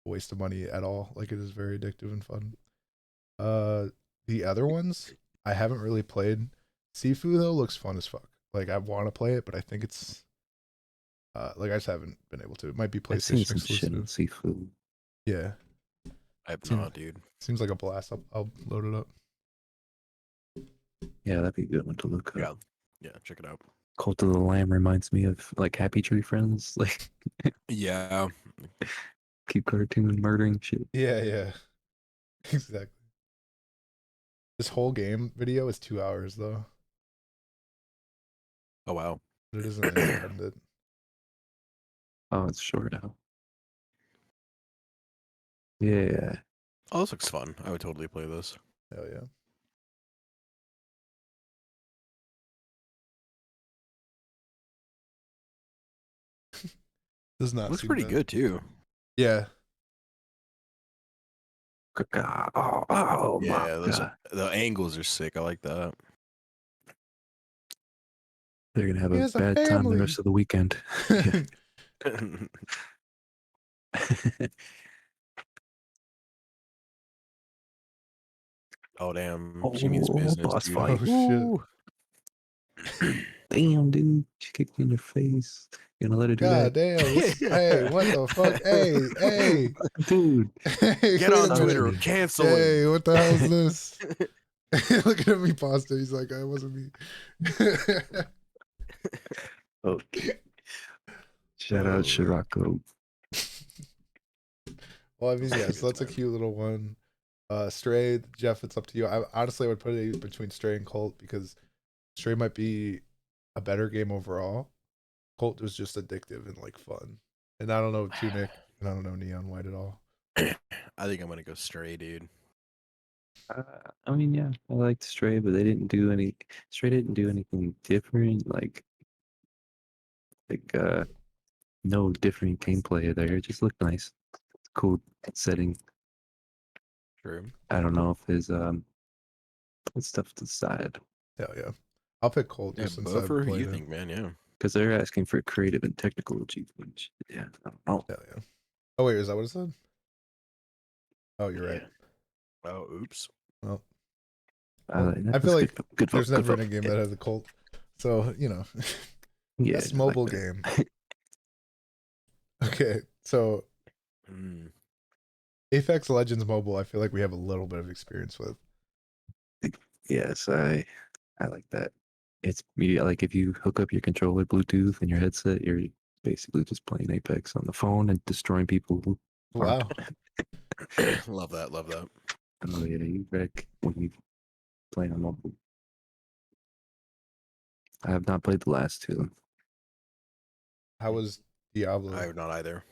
a waste of money at all. Like it is very addictive and fun. Uh the other ones I haven't really played. Sifu though looks fun as fuck. Like I want to play it, but I think Like I just haven't been able to. It might be I've seen PlayStation some shit on exclusive. Seafood. Yeah, I have Seem- not, dude. seems like a blast. I'll load it up. Yeah, that'd be a good one to look Yeah, up. yeah. Check it out. Cult of the Lamb reminds me of like Happy Tree Friends, like Yeah. cute cartoon murdering shit. Yeah, yeah, exactly. This whole game video is 2 hours though. Oh wow. But it isn't independent. Oh, it's short now. Yeah. Oh, this looks fun. I would totally play this. Hell yeah. Does not Looks seem pretty bad. good too. Yeah. Oh my Yeah, those god. the angles are sick. I like that. They're gonna have He a has a bad time the family. rest of the weekend. Yeah. Oh damn, she means Oh, business, boss dude. fight. Oh shit. Ooh. Damn, dude. She kicked you in the face. You gonna let her do God that? damn. Hey, what the fuck? Hey, hey. Dude. Hey, Get wait a on minute. Twitter, Sorry. cancel Hey, him. what the hell is this? Looking at me, pasta. He's like, it wasn't me. Okay. Shout Oh, out man. Shirako. Well, I mean, yeah, Good so that's a time. cute little one. Stray, Jeff, it's up to you. I honestly would put it between Stray and Colt because Stray might be a better game overall. Colt was just addictive and like fun. And I don't know Tunic and I don't know Neon White at all. I think I'm gonna go Stray, dude. I mean, yeah, I liked Stray, but they didn't do any. Stray didn't do anything different. Like, no different gameplay there. It just looked nice. Cool setting. True. I don't know if his it's tough to decide Hell yeah. I'll pick Colt Yeah, just since I've Buffer, who played you it. think, man? Yeah. because they're asking for creative and technical achievements. Yeah, I don't know. Hell yeah. Oh wait, is that what it said? Oh, you're right. Yeah. Oh, oops. Well, That I feel was like good vote. there's Good never vote. been a game Yeah, that has a Colt. So, yeah, best I like mobile that. game. Okay, so Mm. Apex Legends Mobile, I feel like we have a little bit of experience with. Yes, I like that. It's like if you hook up your controller Bluetooth and your headset, you're basically just playing Apex on the phone and destroying people who aren't. Wow. Love that. Love that. Oh yeah, you wreck when you play on mobile. I have not played the last two. How was Diablo? I have not either.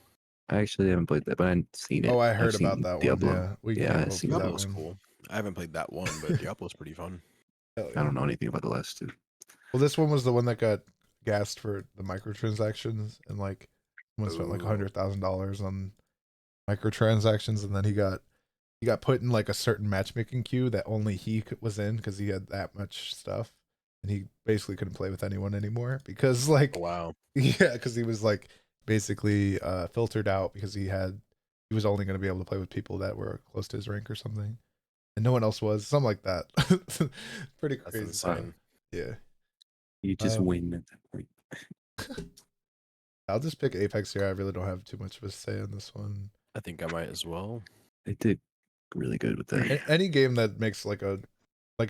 I actually haven't played that, but I've seen it. Oh, I I've heard about seen that one. Diablo. Yeah, we Yeah, can't I've vote seen for that Diablo's one. cool. I haven't played that one, but Diablo's pretty fun. Hell I yeah. don't know anything about the last two. Well, this one was the one that got gassed for the microtransactions, and like someone spent like Ooh. $100,000 on microtransactions, and then he got put in like a certain matchmaking queue that only was in because he had that much stuff, and he basically couldn't play with anyone anymore because like Oh, wow. yeah, because he was like basically filtered out because he was only going to be able to play with people that were close to his rank or something, and no one else was, something like that. Pretty That's crazy stuff. insane. Yeah. You just Um, win at that point. I'll just pick Apex here. I really don't have too much of a say on this one. I think I might as well. They did really good with that. Any game that makes like a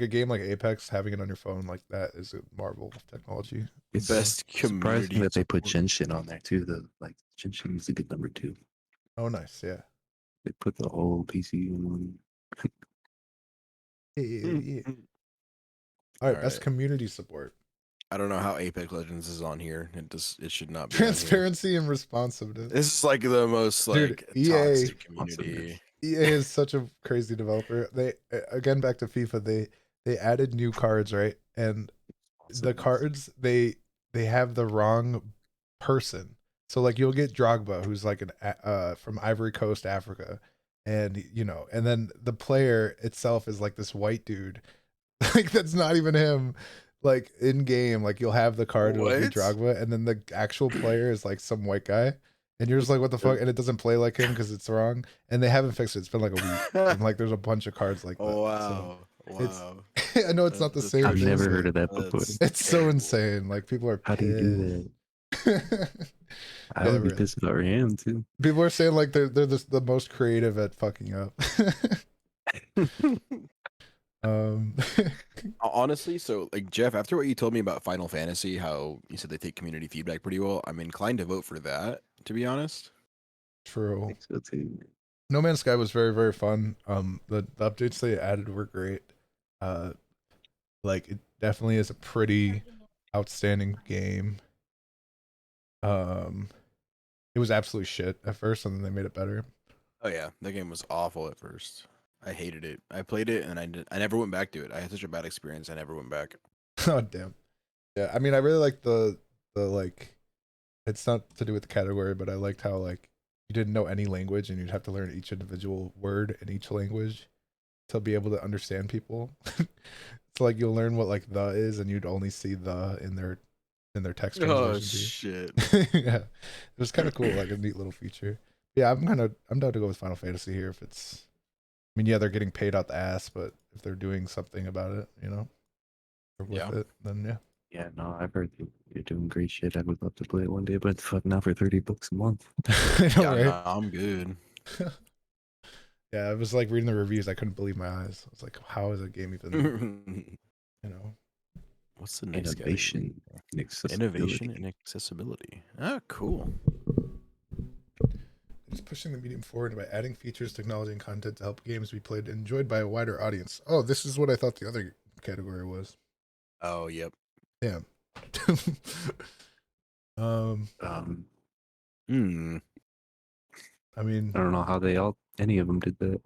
game like Apex, having it on your phone like that is a marvel of technology. It's Best surprising community that they put support. Genshin on there too. Like Genshin is a good number 2. Oh, nice. Yeah. They put the whole PC on. Yeah. Yeah. Yeah. Mm. All right. All Best right. community support. I don't know how Apex Legends is on here. It should not be on here. Transparency and responsiveness. This is like the most Dude, like EA toxic community. EA is such a crazy developer. They again back to FIFA. They added new cards, right? And the cards they have the wrong person. So like you'll get Drogba, who's like an from Ivory Coast, Africa, and and then the player itself is like this white dude, like that's not even him. Like in game, like you'll have the card, it'll be What? Drogba, and then the actual player is like some white guy, and you're just like, what the fuck? And it doesn't play like him because it's wrong, and they haven't fixed it. It's been like a week, and like there's a bunch of cards like that. Oh So wow. it's Wow. I know it's not the That's same I've thing, never but heard of that before. That's it's so terrible. insane. Like people are How do you do pissed. that? I Yeah, would be really. pissed if I were him too. People are saying like they're the most creative at fucking up. um, Honestly, so like Jeff, after what you told me about Final Fantasy, how you said they take community feedback pretty well, I'm inclined to vote for that, to be honest. I true. think so too. No Man's Sky was very very fun. The updates they added were great. Uh, like it definitely is a pretty outstanding game. Um, it was absolute shit at first, and then they made it better. Oh yeah, that game was awful at first. I hated it. I played it and I never went back to it. I had such a bad experience. I never went back. Oh damn. Yeah, I mean, I really like the like. It's not to do with the category, but I liked how like you didn't know any language, and you'd have to learn each individual word in each language to be able to understand people. So like you'll learn what like the is, and you'd only see the in their text Oh translation to shit. you. Yeah, it was kind of cool, like a neat little feature. Yeah, I'm down to go with Final Fantasy here if it's. I mean, yeah, they're getting paid out the ass, but if they're doing something about it, or with Yeah. it, then yeah. Yeah, no, I've heard you're doing great shit. I would love to play it one day, but fuck not for $30 a month. I know, Yeah, right? no, I'm good. Yeah, I was like reading the reviews. I couldn't believe my eyes. I was like, how is a game even, you know? What's the next category? Innovation and Innovation accessibility. and accessibility. Ah, cool. It's pushing the medium forward by adding features, technology, and content to help games be played and enjoyed by a wider audience. Oh, this is what I thought the other category was. Oh, yep. Damn. um, Um, Hmm. I mean, I don't know how any of them did that.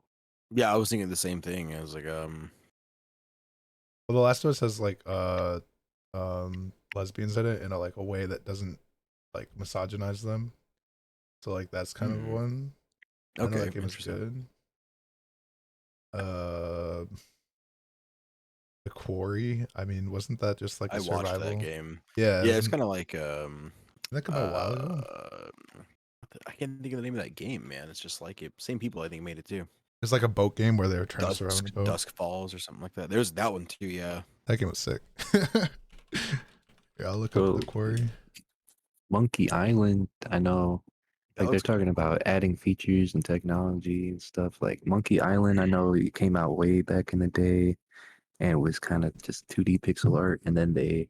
Yeah, I was thinking the same thing. I was like, well, The Last of Us has like lesbians in it in a way that doesn't like misogynize them. So like that's kind of one. I know okay, that game is interesting. good. Uh, The Quarry. I mean, wasn't that just like a I watched that survival? game. Yeah, Yeah, it's isn't kind of like that come out a while ago? I can't think of the name of that game, man. It's just like it. Same people I think made it too. It's like a boat game where they were trying to survive on a boat. Dusk Falls or something like that. There's that one too. Yeah. That game was sick. Yeah, I'll look up The So Quarry. Monkey Island, I know, That like they're looks talking about adding features and technology and stuff. Like Monkey Island, I know it came out way back in the day and it was kind of just 2D pixel art, and then they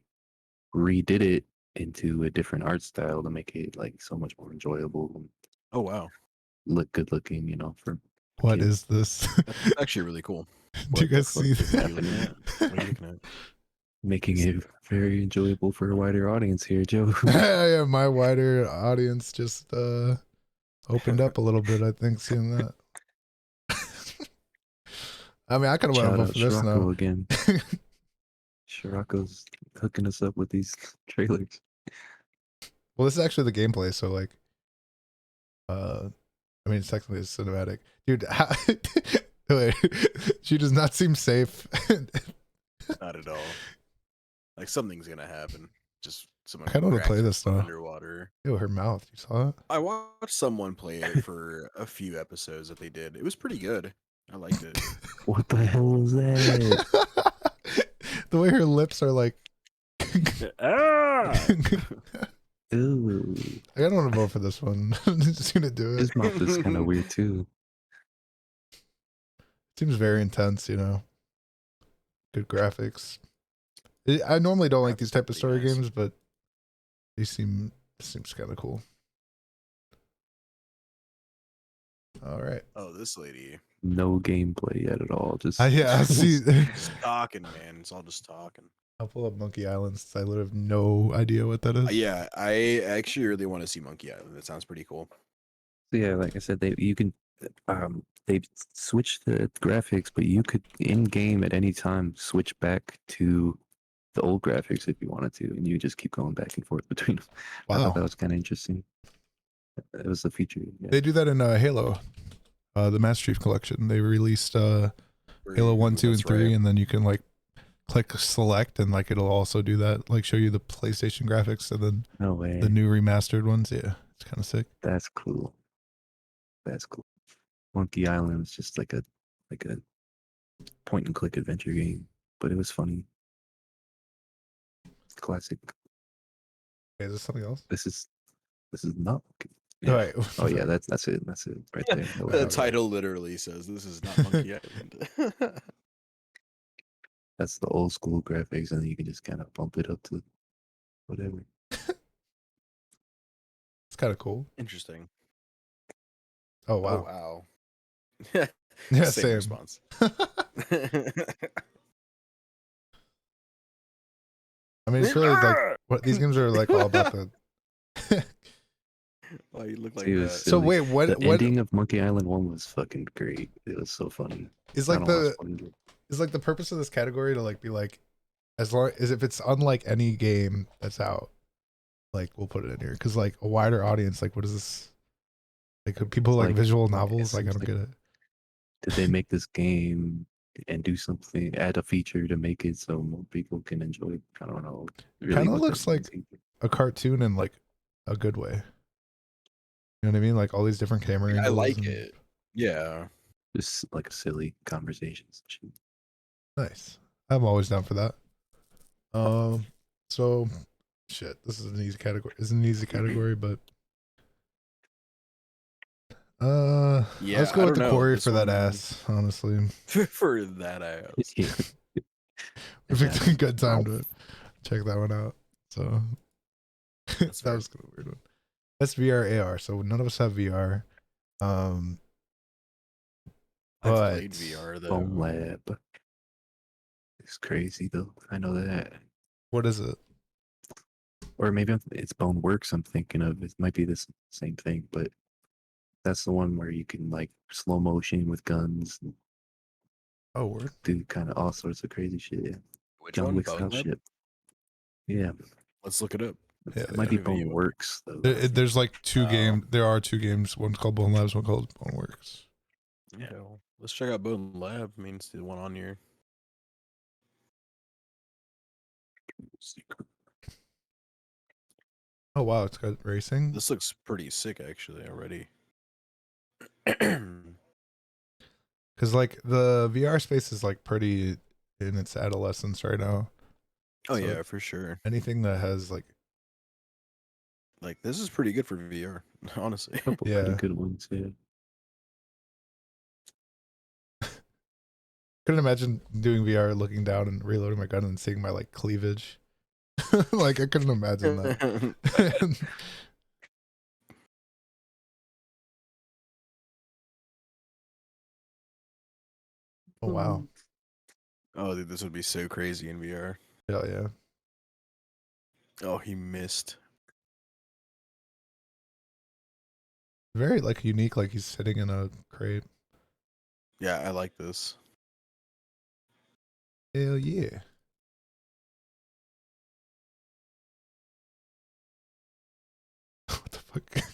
redid it into a different art style to make it like so much more enjoyable and Oh wow, look good looking, for What kids. is this? that's actually really cool. Do you What the guys fuck see is What are you looking that? happening? at? What are you looking at? Making it very enjoyable for a wider audience here, Joe. Yeah, my wider audience just opened up a little bit, I think, seeing that. I mean, I kind of want to Shout vote out for this now. Scirocco again. Scirocco's hooking us up with these trailers. Well, this is actually the gameplay, so like, I mean, it's technically a cinematic, dude. Wait, she does not seem safe. Not at all. Like something's gonna happen. Just someone I kind of want to play cracks this though. underwater. Ew, her mouth. You saw it? I watched someone play it for a few episodes that they did. It was pretty good. I liked it. What the hell is that? The way her lips are like. Ah! Ooh, I don't want to vote for this one. I'm just gonna do it. his mouth is kind of weird too. Seems very intense, Good graphics. I normally don't like these Graphics are type of pretty story nice. games, but seems kind of cool. All right. Oh, this lady. No gameplay yet at all. Just Yeah, I see. Just talking, man. It's all just talking. I'll pull up Monkey Island since I literally have no idea what that is. Yeah, I actually really want to see Monkey Island. That sounds pretty cool. yeah, like I said, they switched the graphics, but you could in game at any time switch back to the old graphics if you wanted to, and you just keep going back and forth between them. I thought that Wow. was kind of interesting. It was a feature. Yeah. They do that in Halo, the Master Chief Collection. They released Halo 1, 2, and That's 3, right. and then you can like click select, and like it'll also do that, like show you the PlayStation graphics and then No way. the new remastered ones. Yeah, it's kind of sick. That's cool. That's cool. Monkey Island is just like a point and click adventure game, but it was funny. It's classic. is this something else? This is not. All Yeah. right. Oh yeah, that's it. That's it right there. The Okay. title literally says this is not Monkey Island. That's the old school graphics, and then you can just kind of bump it up to whatever. It's kind of cool. Interesting. Oh Oh wow. wow. Yeah, Same same. response. I mean, it's really like what these games are like all about the. Why you look like See, it was that? So silly. wait, The what ending of Monkey Island 1 was fucking great. It was so funny. is I like don't watch the funny. is like the purpose of this category to like be like as long as if it's unlike any game that's out, like we'll put it in here because like a wider audience, like what is this? Like could people like visual novels? Like I don't get it. Did they make this game and do something, add a feature to make it so more people can enjoy it? I don't know. Really Kind of what looks they're like a cartoon in like a good way. You know what I mean? Like all these different camera angles. I like and... it. Yeah. just like a silly conversations. Nice. I'm always down for that. So shit, this is an easy category. It's an easy category, but Yeah, let's go I with don't the know. quarry This for that one- ass, honestly. For that ass. Yeah. We picked a good time Wow. to check that one out. So That's that fair. was kind of a weird one. That's VR AR. So none of us have VR. I've But played VR though. Bone Lab. It's crazy though. I know that. what is it? Or maybe it's Bone Works I'm thinking of. It might be the same thing, but that's the one where you can like slow motion with guns and Oh, word. do kind of all sorts of crazy shit. Yeah. Which John one? Wick Bone style Lab? shit. Yeah. Let's look it up. Yeah, It might yeah. be Bone Works though. There's like two Oh. games. There are two games. One's called Bone Labs. One called Bone Works. Yeah. Okay, well, let's check out Bone Lab. I mean, it's the one on here. Oh wow, it's got racing. This looks pretty sick actually already. Because like the VR space is like pretty in its adolescence right now. Oh So- yeah, for sure. Anything that has like Like this is pretty good for VR, honestly. Couple Yeah. pretty good ones. Yeah. couldn't imagine doing VR, looking down and reloading my gun and seeing my like cleavage. Like I couldn't imagine that. Oh wow. Oh, dude, this would be so crazy in VR. Hell yeah. Oh, he missed. Very like unique, like he's sitting in a crate. Yeah, I like this. Hell yeah. What the fuck?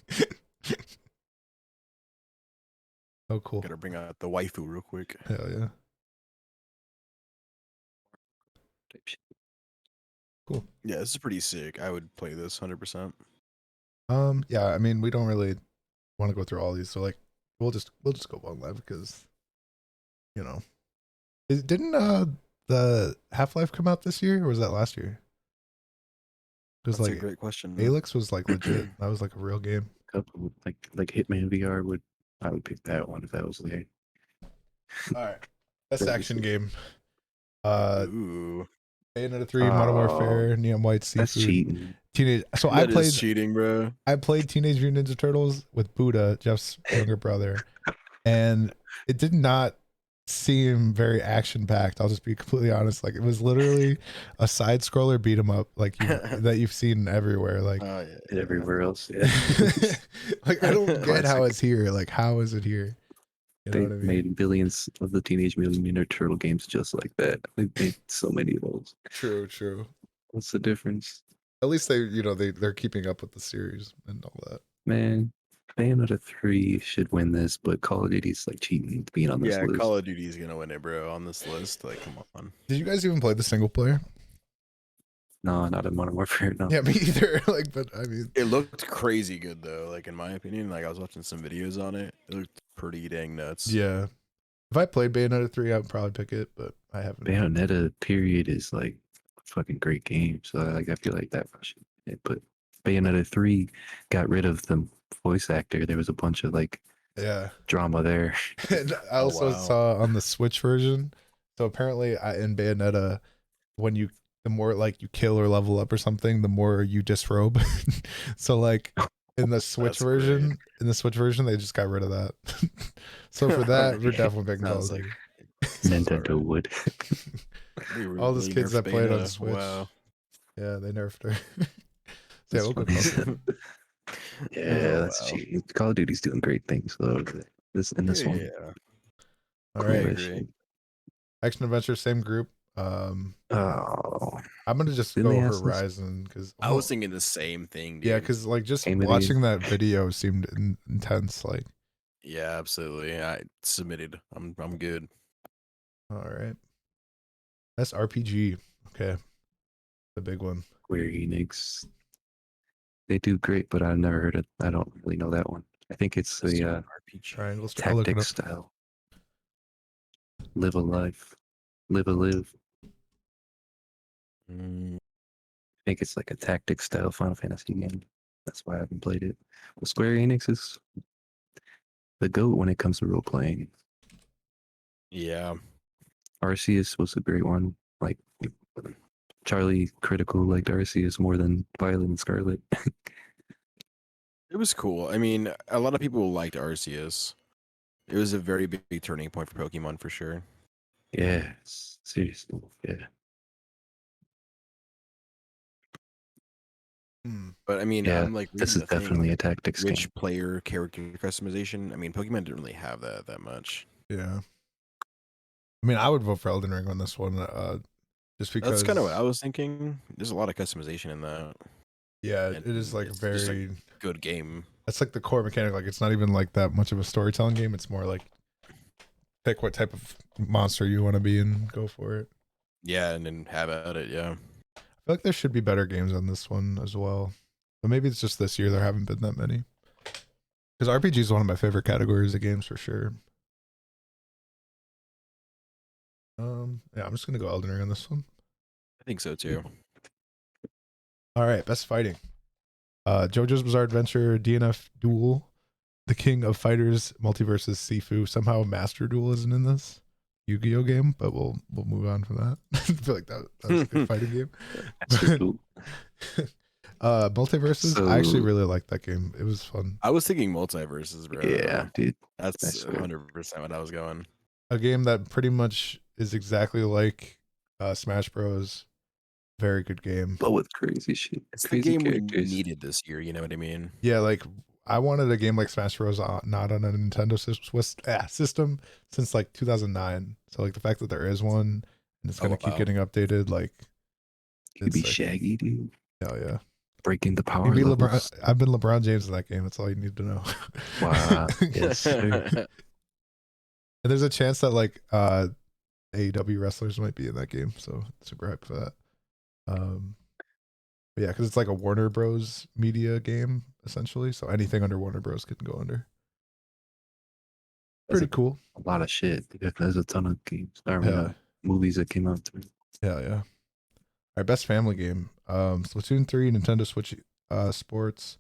Oh cool. Gotta bring out the waifu real quick. Hell yeah. Type shit. Yeah, this is pretty sick. I would play this 100%. Yeah, I mean we don't really want to go through all these, so like we'll just go Bone Lab because you know. Didn't the Half-Life come out this year or was that last year? Because That's a like great question. Alex was like legit. That was like a real game. Couple like Hitman VR I would pick that one if that was there. All right. Best Very action sick. game. Ooh, Bayonetta 3, Modern Warfare, Neon White, That's Seafood, cheating. Teenage. So that is cheating, bro. I played Teenage Mutant Ninja Turtles with Buddha, Jeff's younger brother, and it did not seem very action packed. I'll just be completely honest. Like it was literally a side scroller beat 'em up, like that you've seen everywhere. Like, Oh yeah, And everywhere else. Yeah. like I don't get how Classic. it's here. Like, how is it here? You know They what I mean? made billions of the Teenage Mutant Ninja Turtle games just like that. They made so many of those. True, true. What's the difference? At least they're keeping up with the series and all that. Man, Bayonetta 3 should win this, but Call of Duty's like cheating being on this yeah. list. Call of Duty is gonna win it, bro. On this list, like, come on. Did you guys even play the single player? No, not in Modern Warfare. No. Yeah, me either. Like, but I mean, It looked crazy good though. Like in my opinion, like I was watching some videos on it. It looked pretty dang nuts. yeah. If I played Bayonetta 3, I would probably pick it, but I haven't. Bayonetta period is like a fucking great game. So like I feel like that one should but Bayonetta 3 got rid of the voice actor. There was a bunch of like Yeah. drama there. And I Oh, also wow. saw on the Switch version. So apparently, in Bayonetta, when the more like you kill or level up or something, the more you disrobe. So like in the Switch That's great. version, they just got rid of that. So for that, we're definitely picking Call of Sounds like Duty. sounds about Nintendo right. would. They All those really kids nerfed that played on Bayonetta. Switch, Wow. yeah, they nerfed her. So yeah, That's we'll go funny. Call of Duty. Yeah, Oh that's wow. cheap. Call of Duty's doing great things though. This one, Yeah, All I cool right, as agree. shit. Action Adventure, same group. Um, Oh, I'm gonna just didn't they go ask this? Horizon because I was thinking the same thing, yeah, dude. because like just Game of the year. watching that video seemed intense. Like, Yeah, absolutely. I submitted. I'm good. all right, that's RPG. Okay, the big one. Square Enix. They do great, but I've never heard it. I don't really know that one. I think it's Let's do the an RPG. Triangle. I'll look it tactic up. style. Live a life. Live a live. Mm, I think it's like a tactic style Final Fantasy game. That's why I haven't played it. Well, Square Enix is the GOAT when it comes to role playing. yeah, Arceus was a great one. Like Charlie Critical liked Arceus more than Violet and Scarlet. it was cool. I mean, a lot of people liked Arceus. It was a very big turning point for Pokemon for sure. Yeah, seriously. Yeah. Hmm. But I mean, Yeah, I'm like this reading is the thing, definitely a tactics game. rich player character customization. I mean, Pokemon didn't really have that much. Yeah, I mean, I would vote for Elden Ring on this one, just That's because. kind of what I was thinking. There's a lot of customization in that, Yeah, and it is like it's just a very. good game. That's like the core mechanic. Like, it's not even like that much of a storytelling game. It's more like pick what type of monster you want to be and go for it. Yeah, and then have at it. Yeah. I feel like there should be better games on this one as well, but maybe it's just this year there haven't been that many. Because RPG is one of my favorite categories of games for sure. Yeah, I'm just gonna go Elden Ring on this one. I think so too. All right, best fighting. JoJo's Bizarre Adventure, DNF Duel, The King of Fighters, Multiverses, Sifu. Somehow Master Duel isn't in this Yu-Gi-Oh game, but we'll move on from that. I feel like that was a good fighting game. That's cool. Multiverses, I actually really liked that game. It was fun. I was thinking multiverses, bro. Yeah, dude. That's I swear. 100% what I was going. A game that pretty much is exactly like Smash Bros. Very good game. But with crazy shit. It's the Crazy game we characters. needed this year. You know what I mean? Yeah, like I wanted a game like Smash Bros. Not on a Nintendo system since like 2009. So like the fact that there is one and it's gonna keep wow. getting updated, like You could be it's like, Shaggy, dude. hell yeah. Breaking the You power can be levels. LeBron. I've been LeBron James in that game. That's all you need to know. Wow. Yes, sir. And there's a chance that like AEW wrestlers might be in that game, so super hyped for that. But yeah, because it's like a Warner Bros. Media game essentially, so anything under Warner Bros. Can go under. That's Pretty cool. a lot of shit. There's a ton of games. I mean, Yeah. movies that came out. Yeah. Our best family game: Splatoon 3, Nintendo Switch, Sports,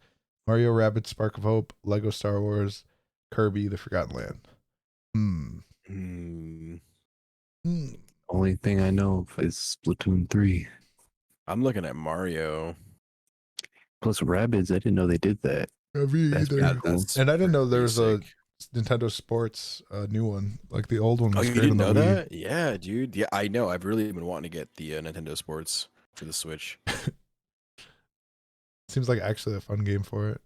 Mario Rabbids Spark of Hope, Lego Star Wars, Kirby: The Forgotten Land. Only thing I know is Splatoon 3. I'm looking at Mario. Plus Rabbids, I didn't know they did that. Me That's either. pretty cool. That's And I didn't know there pretty was a sick. Nintendo Sports new one. Like the old one Oh, was you great on didn't the know Wii. that? Yeah, dude. Yeah, I know. I've really been wanting to get the Nintendo Sports for the Switch. Seems like actually a fun game for it.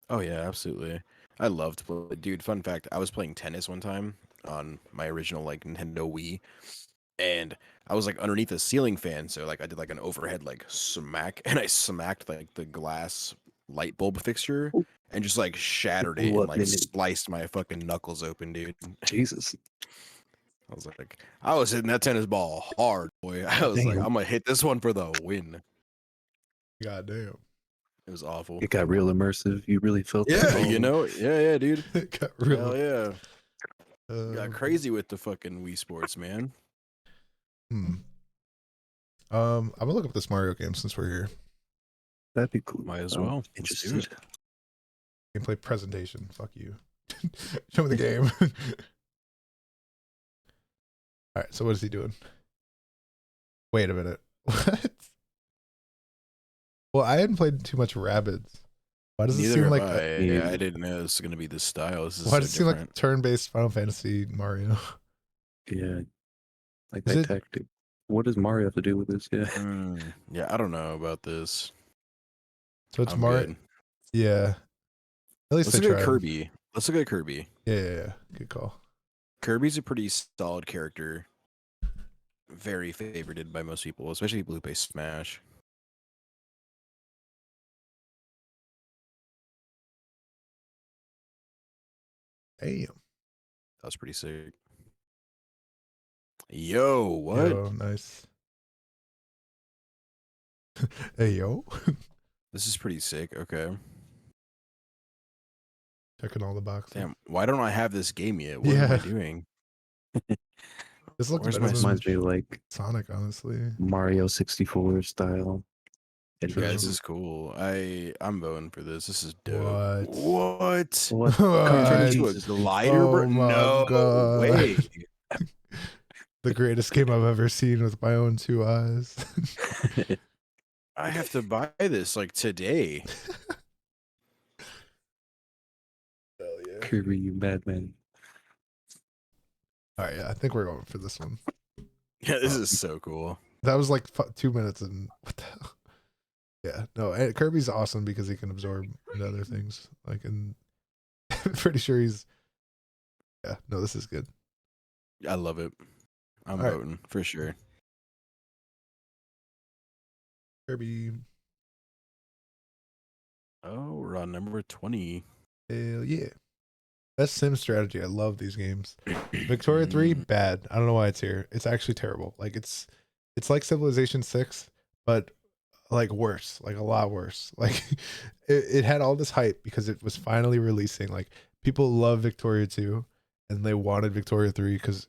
Oh yeah, absolutely. I loved play. Dude, fun fact, I was playing tennis one time on my original like Nintendo Wii, and I was like underneath a ceiling fan, so like I did like an overhead like smack, and I smacked like the glass light bulb fixture and just like shattered it Blew and up like in it. sliced my fucking knuckles open, dude. Jesus. I was like, I was hitting that tennis ball hard, boy. I was like, Damn. I'm gonna hit this one for the win. God damn. It was awful. It got real immersive. You really felt Yeah, that. you know, yeah, dude. It got real. Hell yeah. Got Uh, crazy with the fucking Wii Sports, man. I'm gonna look up this Mario game since we're here. That'd be cool. Might as I'm well. Let's do interested. it. Gameplay presentation. Fuck you. Show me the game. All right. So what is he doing? Wait a minute. What? Well, I hadn't played too much Rabbids. Why does it Neither seem have like I. Yeah. I didn't know this was gonna be this style. This is why so does it seem like different. turn-based Final Fantasy Mario? Yeah, like Is that it? tactic. What does Mario have to do with this? Yeah. Yeah, I don't know about this. So it's I'm Mario. good. Yeah. At least Let's they look at tried. Kirby. Let's look at Kirby. Yeah. Good call. Kirby's a pretty solid character. Very favorited by most people, especially people who play Smash. Damn. That was pretty sick. Yo, what? Yo, nice. Hey, yo. This is pretty sick. Okay. Checking all the boxes. Damn. Why don't I have this game yet? What am I doing? This looks Where's better my than Reminds me of like Sonic, honestly. Mario 64 style. Yeah, True. this is cool. I'm voting for this. This is What? dope. What? What? Turn What? into a Cartoons. glider, bro? Oh my No God. way. The greatest game I've ever seen with my own two eyes. I have to buy this like today. Hell yeah. Kirby, you madman. All right, yeah, I think we're going for this one. Yeah, this is so cool. That was like 2 minutes and what the hell? Yeah, no, and Kirby's awesome because he can absorb into other things. Like, and I'm pretty sure he's. Yeah, no, this is good. I love it. I'm All right. voting for sure. Kirby, Oh, we're on number 20. hell yeah. Best sim strategy. I love these games. Victoria 3, bad. I don't know why it's here. It's actually terrible. Like it's like Civilization 6, but like worse, like a lot worse. Like it had all this hype because it was finally releasing. Like people love Victoria 2 and they wanted Victoria 3 because,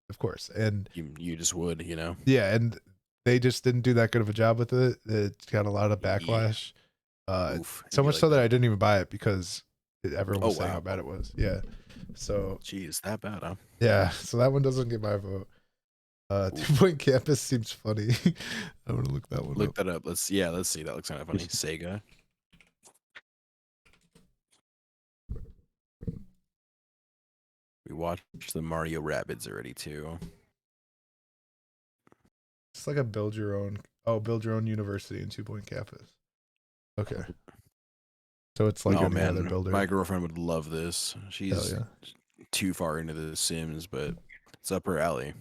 of course. And You just would, you know. yeah, and they just didn't do that good of a job with it. It got a lot of backlash. Oof, So it'd be much like so that I didn't even buy it because everyone Oh, was saying wow. how bad it was. Yeah. So Jeez, that bad, huh? yeah, so that one doesn't get my vote. Oof. 2 Point Campus seems funny. I want to look that one Look up. that up. Let's see. That looks kind of funny. Sega. We watched the Mario Rabbids already too. It's like a build your own university in 2 Point Campus. Okay. So it's like Oh any other man, builder. my girlfriend would love this. Hell She's yeah. too far into the Sims, but it's up her alley.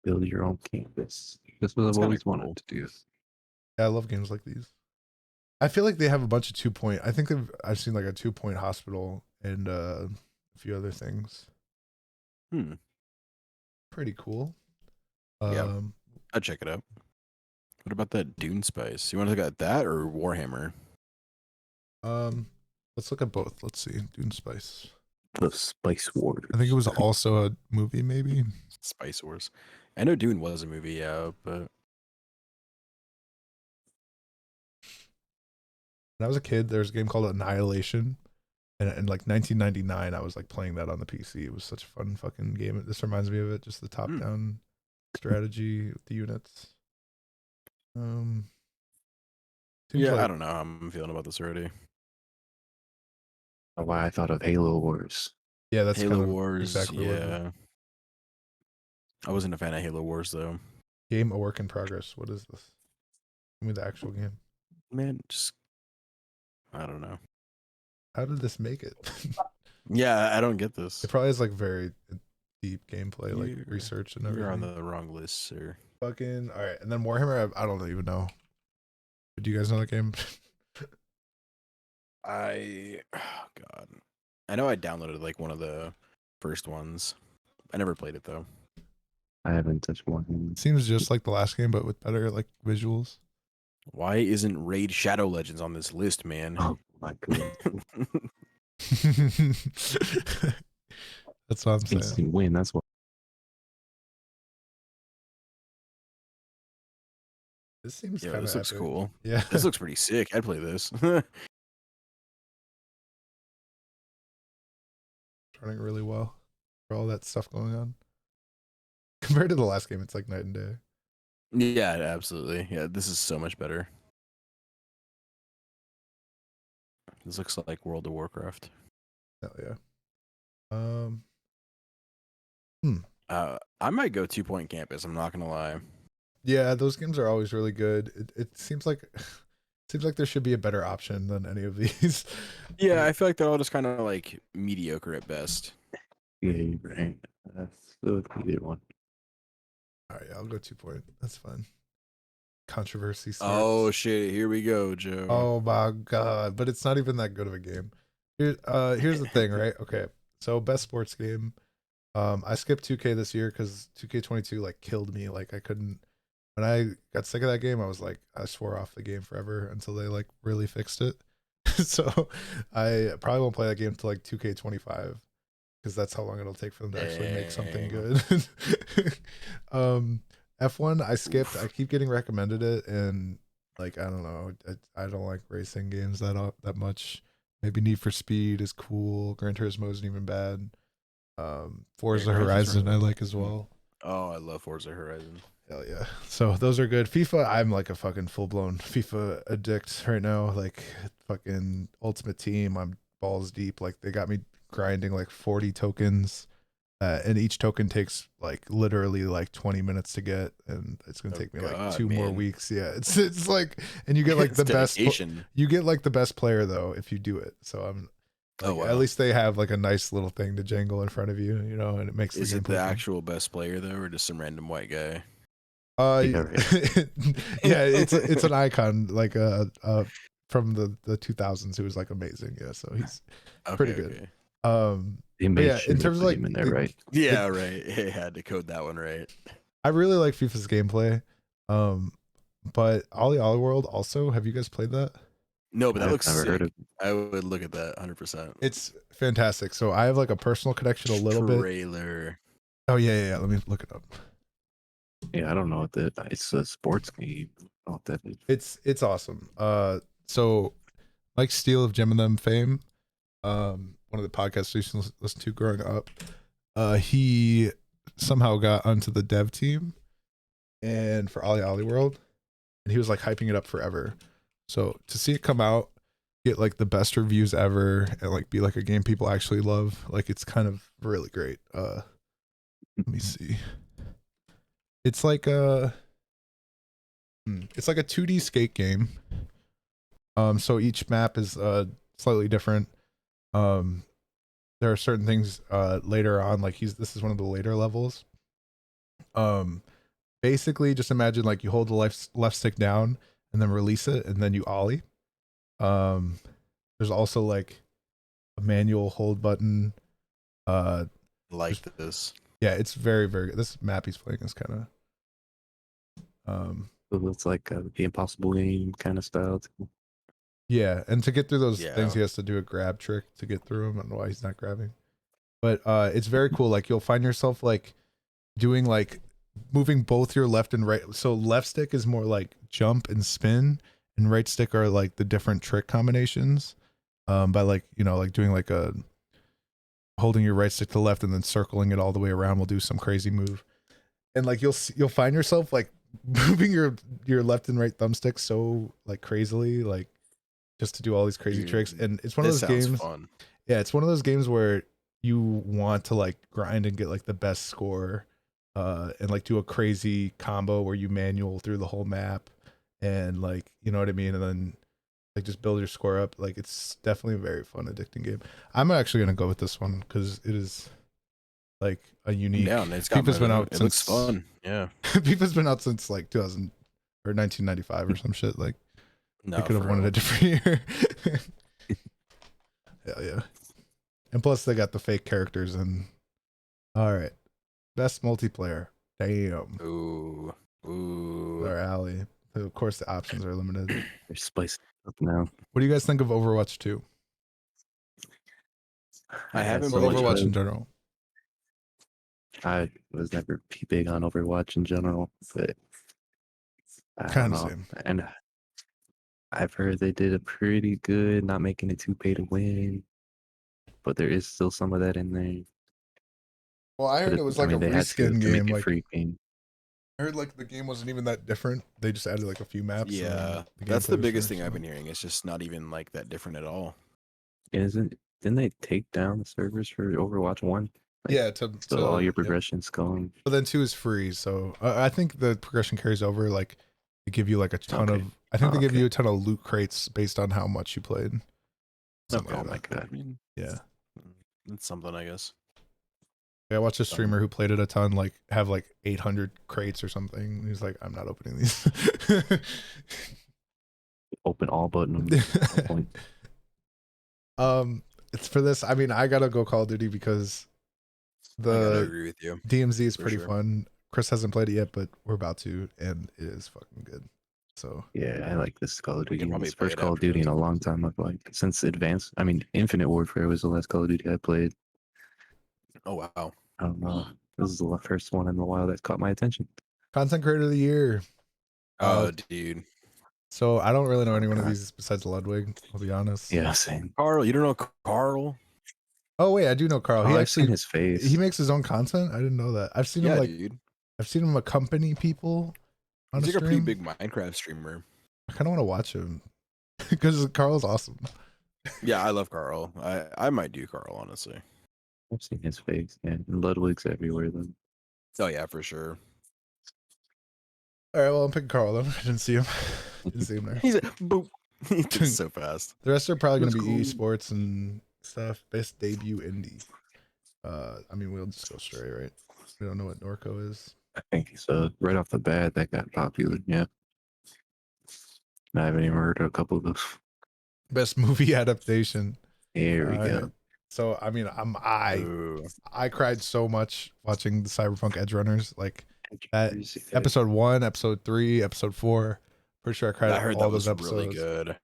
Build your own campus. This is what It's I've kinda always cool. wanted to do. Yeah, I love games like these. I feel like they have a bunch of 2 Point. I think I've seen like a 2 Point hospital and a few other things. Pretty cool. Yeah. I'd check it out. What about that Dune Spice? You want to look at that or Warhammer? Let's look at both. Let's see. Dune Spice. The Spice Wars. I think it was also a movie, maybe. Spice Wars. I know Dune was a movie, yeah, but When I was a kid, there was a game called Annihilation. And in like 1999, I was like playing that on the PC. It was such a fun fucking game. This reminds me of it. Just the top-down strategy with the units. Seems yeah, I like don't know how I'm feeling about this already. Why I thought of Halo Wars. yeah, that's Halo kind of Wars, exactly what yeah. I wasn't a fan of Halo Wars though. game a work in progress. What is this? Give me the actual game. Man, just I don't know. How did this make it? Yeah, I don't get this. It probably has like very deep gameplay, like You're- research and You're on everything. the wrong list, sir. Fucking all right, and then Warhammer. I don't even know. Do you guys know that game? Oh God. I know I downloaded like one of the first ones. I never played it though. I haven't touched one. It seems just like the last game, but with better like visuals. Why isn't Raid Shadow Legends on this list, man? Oh my god. That's what I'm saying. Instant win. That's what. This seems Yo, kind this of looks epic. cool. Yeah. This looks pretty sick. I'd play this. Running really well for all that stuff going on. Compared to the last game, it's like night and day. Yeah, absolutely. Yeah, this is so much better. This looks like World of Warcraft. Hell yeah. Hmm. I might go 2 Point Campus. I'm not gonna lie. Yeah, those games are always really good. It seems like there should be a better option than any of these. Yeah, I feel like they're all just kind of like mediocre at best. Yeah, you're right. So either one. All right, I'll go 2 Point. That's fine. Controversy starts. Oh shit! Here we go, Joe. Oh my god! But it's not even that good of a game. Here's the thing, right? Okay, so best sports game. I skipped 2K this year because 2K22 like killed me. Like I couldn't. When I got sick of that game, I was like, I swore off the game forever until they like really fixed it. So I probably won't play that game until like 2K25 because that's how long it'll take for them to actually make something Dang. good. F1 I skipped. I keep getting recommended it, and like I don't know, I don't like racing games that much. Maybe Need for Speed is cool. Gran Turismo isn't even bad. Forza Gran Turismo's Horizon I really like as well. Oh, I love Forza Horizon. Hell yeah. So those are good. FIFA, I'm like a fucking full blown FIFA addict right now. Like fucking Ultimate Team, I'm balls deep. Like they got me grinding like 40 tokens. And each token takes like literally like 20 minutes to get, and it's gonna Oh take me like God, 2 more man. weeks. Yeah, it's like, and you get like It's the best. dedication. You get like the best player though if you do it. So I'm Oh like, at wow. least they have like a nice little thing to jangle in front of you, you know, and it makes Is the it the gameplay fun. actual best player though, or just some random white guy? Yeah, right. Yeah, it's an icon like from the 2000s who was like amazing. Yeah, so he's pretty Okay, good. okay. They But made yeah, sure in to terms of put like him in there, right? Yeah, right. It had to code that one right. I really like FIFA's gameplay. Um, but Ollie World also. Have you guys played that? No, but that I've looks never heard sick. of. I would look at that 100%. It's fantastic. So I have like a personal connection a little bit. Trailer. Oh yeah. Let me look it up. Yeah, I don't know what that. It's a sports game. I don't know what that is. It's awesome. So Mike Steele of Gem and Them fame, one of the podcasts I used to listen to growing up, he somehow got onto the dev team and for Ollie World, and he was like hyping it up forever. So to see it come out, get like the best reviews ever, and like be like a game people actually love, like it's kind of really great. Let me see. It's like it's like a 2D skate game. So each map is slightly different. There are certain things later on, like this is one of the later levels. Basically just imagine like you hold the left stick down and then release it and then you ollie. There's also like a manual hold button. Like this. Yeah, it's very very good. This map he's playing is kind of So it's like the Impossible Game kind of style. Too. yeah, and to get through those Yeah. things he has to do a grab trick to get through them. I don't know why he's not grabbing. But it's very cool. Like you'll find yourself like doing like moving both your left and right. So left stick is more like jump and spin, and right stick are like the different trick combinations. By like, you know, like doing like a holding your right stick to the left and then circling it all the way around will do some crazy move. And like you'll find yourself like moving your left and right thumbstick so like crazily, like just to do all these crazy Dude, tricks. And it's one of this those sounds games. fun. Yeah, it's one of those games where you want to like grind and get like the best score, and like do a crazy combo where you manual through the whole map, and like you know what I mean, and then like just build your score up. Like it's definitely a very fun, addicting game. I'm actually gonna go with this one because it is like a unique. Yeah, and it's got FIFA's been out it since looks fun. Yeah. FIFA's been out since like 2000 or 1995 or some shit. Like No, they could have for won it real. a different year. Hell yeah. And plus they got the fake characters and all right. Best multiplayer. Damn. Ooh. Ooh. Our alley. Of course the options are limited. They're spicing it up now. What do you guys think of Overwatch 2? I haven't Or played Overwatch it. in general? I was never big on Overwatch in general, but I don't Kind of know. same. And I've heard they did a pretty good, not making it too pay to win, but there is still some of that in there. Well, I But heard it was I like a mean, they had reskin to make game. it Like free game. I heard like the game wasn't even that different. They just added like a few maps and Yeah, then the that's gameplay the was biggest fresh. thing I've So. been hearing. It's just not even like that different at all. Didn't they take down the servers for Overwatch 1? Like, Yeah, so all your yep. progression's going. But then 2 is free, so I think the progression carries over. Like they give you like a ton Okay. of. I think they give Okay. you a ton of loot crates based on how much you played. Something Oh like my that. god. I mean, Yeah. it's something, I guess. Yeah, I watched a streamer who played it a ton, like have like 800 crates or something. He's like, I'm not opening these. Open all button. No point. It's for this. I mean, I gotta go Call of Duty because I gotta the agree with you. DMZ is for pretty sure. fun. Chris hasn't played it yet, but we're about to, and it is fucking good. So Yeah, I like this Call of We can Duty. probably It's play first it Call of after Duty in this. a long time. I've like since Advanced. I mean, Infinite Warfare was the last Call of Duty I played. Oh wow. I don't know. This is the first one in a while that caught my attention. content creator of the year. Oh dude. So I don't really know Oh, any one of God. these besides Ludwig. I'll be honest. Yeah, same. Carl, you don't know Carl? Oh wait, I do know Carl. Oh, He I've seen actually his face. he makes his own content. I didn't know that. I've seen him Yeah, like dude. I've seen him accompany people on He's a like a pretty stream. big Minecraft streamer. I kind of want to watch him because Carl's awesome. Yeah, I love Carl. I might do Carl, honestly. I've seen his face. Yeah, and Ludwig's everywhere though. Oh yeah, for sure. All right, well I'm picking Carl though. I didn't see him. Didn't see him there. He's a boop. He did so fast. The rest are probably going to Let's be go. esports and stuff. Best debut indie. I mean, we'll just go straight, right? We don't know what Norco is. I think he's right off the bat that got popular. Yeah. I haven't even heard of a couple of those. Best movie adaptation. Here we go. So I mean, Ooh. I cried so much watching the Cyberpunk Edge Runners. Like that Yeah. episode 1, episode 3, episode 4. Pretty sure I cried I at heard all that was those episodes. really good.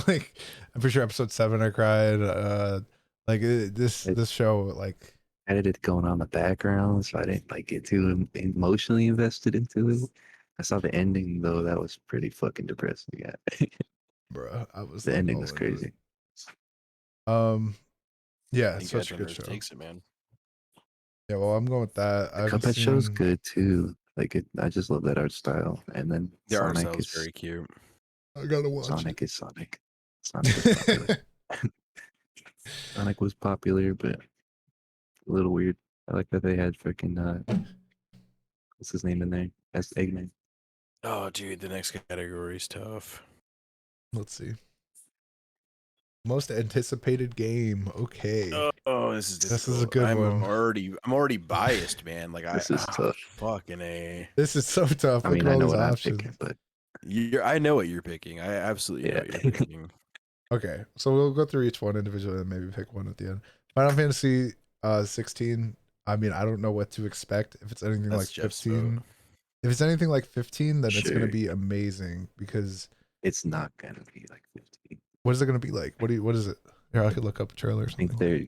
Like I'm pretty sure episode 7 I cried. This show like I had it going on in the background, so I didn't like get too emotionally invested into it. I saw the ending though; that was pretty fucking depressing. Yeah, bruh, I was the like, ending all was into it. crazy. Yeah, I think such a Edge good Runners show. takes it, man. Yeah, well, I'm going with that. I The haven't Cuphead show's seen. good too. Like I just love that art style. And then The art Sonic style is is very cute. I gotta watch Sonic is Sonic. Sonic is popular. Sonic was popular, but a little weird. I like that they had freaking what's his name in there? That's Eggman. Oh, dude, the next category is tough. Let's see. Most anticipated game. Okay. Oh, this is difficult. This is a good I'm one. already biased, man. Like This is tough. fucking A. This is so tough. I Look mean, at I all know these what I'm options. picking, but I know what you're picking. I absolutely know Yeah. what you're picking. Okay, so we'll go through each one individually and maybe pick one at the end. Final Fantasy 16. I mean, I don't know what to expect. If it's anything That's like Jeff's 15, vote. if it's anything like 15, then it's gonna Sure. be amazing because it's not gonna be like 15. what is it gonna be like? What is it? Here, I could look up a trailer or I think something.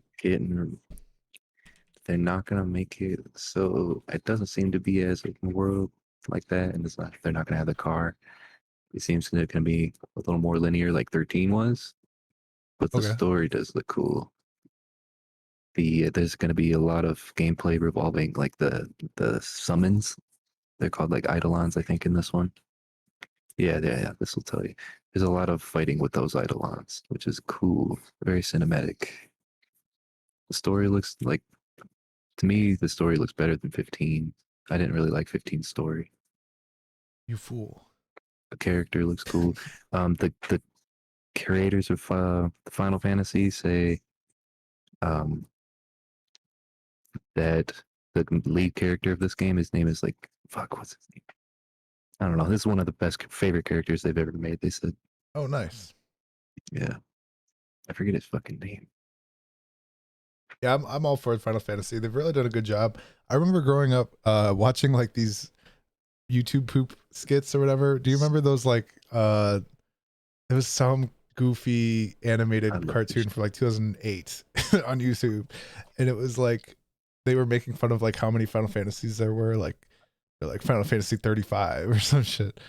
they're not gonna make it so it doesn't seem to be as open world like that, and they're not gonna have the car. It seems they're gonna be a little more linear like 13 was, but the Okay. story does look cool. There's gonna be a lot of gameplay revolving like the summons. They're called like eidolons, I think, in this one. Yeah, this will tell you. There's a lot of fighting with those eidolons, which is cool. Very cinematic. The story looks like, to me, the story looks better than 15. I didn't really like 15's story. You fool. The character looks cool. The creators of Final Fantasy say that the lead character of this game, his name is like, fuck, what's his name? I don't know. This is one of the best favorite characters they've ever made. They said, Oh, nice. yeah. I forget his fucking name. Yeah, I'm all for Final Fantasy. They've really done a good job. I remember growing up watching like these YouTube poop skits or whatever. Do you remember those like there was some goofy animated I love cartoon this from like 2008 on YouTube, and it was like they were making fun of like how many Final Fantasies there were, like they're like Final Fantasy 35 or some shit.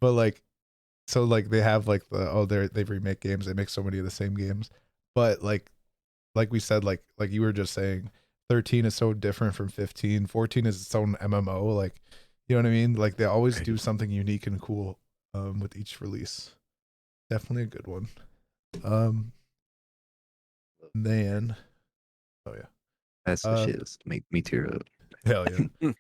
But like, so like they have like they remake games. They make so many of the same games, but like we said, like you were just saying, 13 is so different from 15. 14 is its own MMO. Like, you know what I mean? Like they always do Right. something unique and cool with each release. Definitely a good one. Um, then, oh yeah, That's the shit that's make me tear up. hell yeah.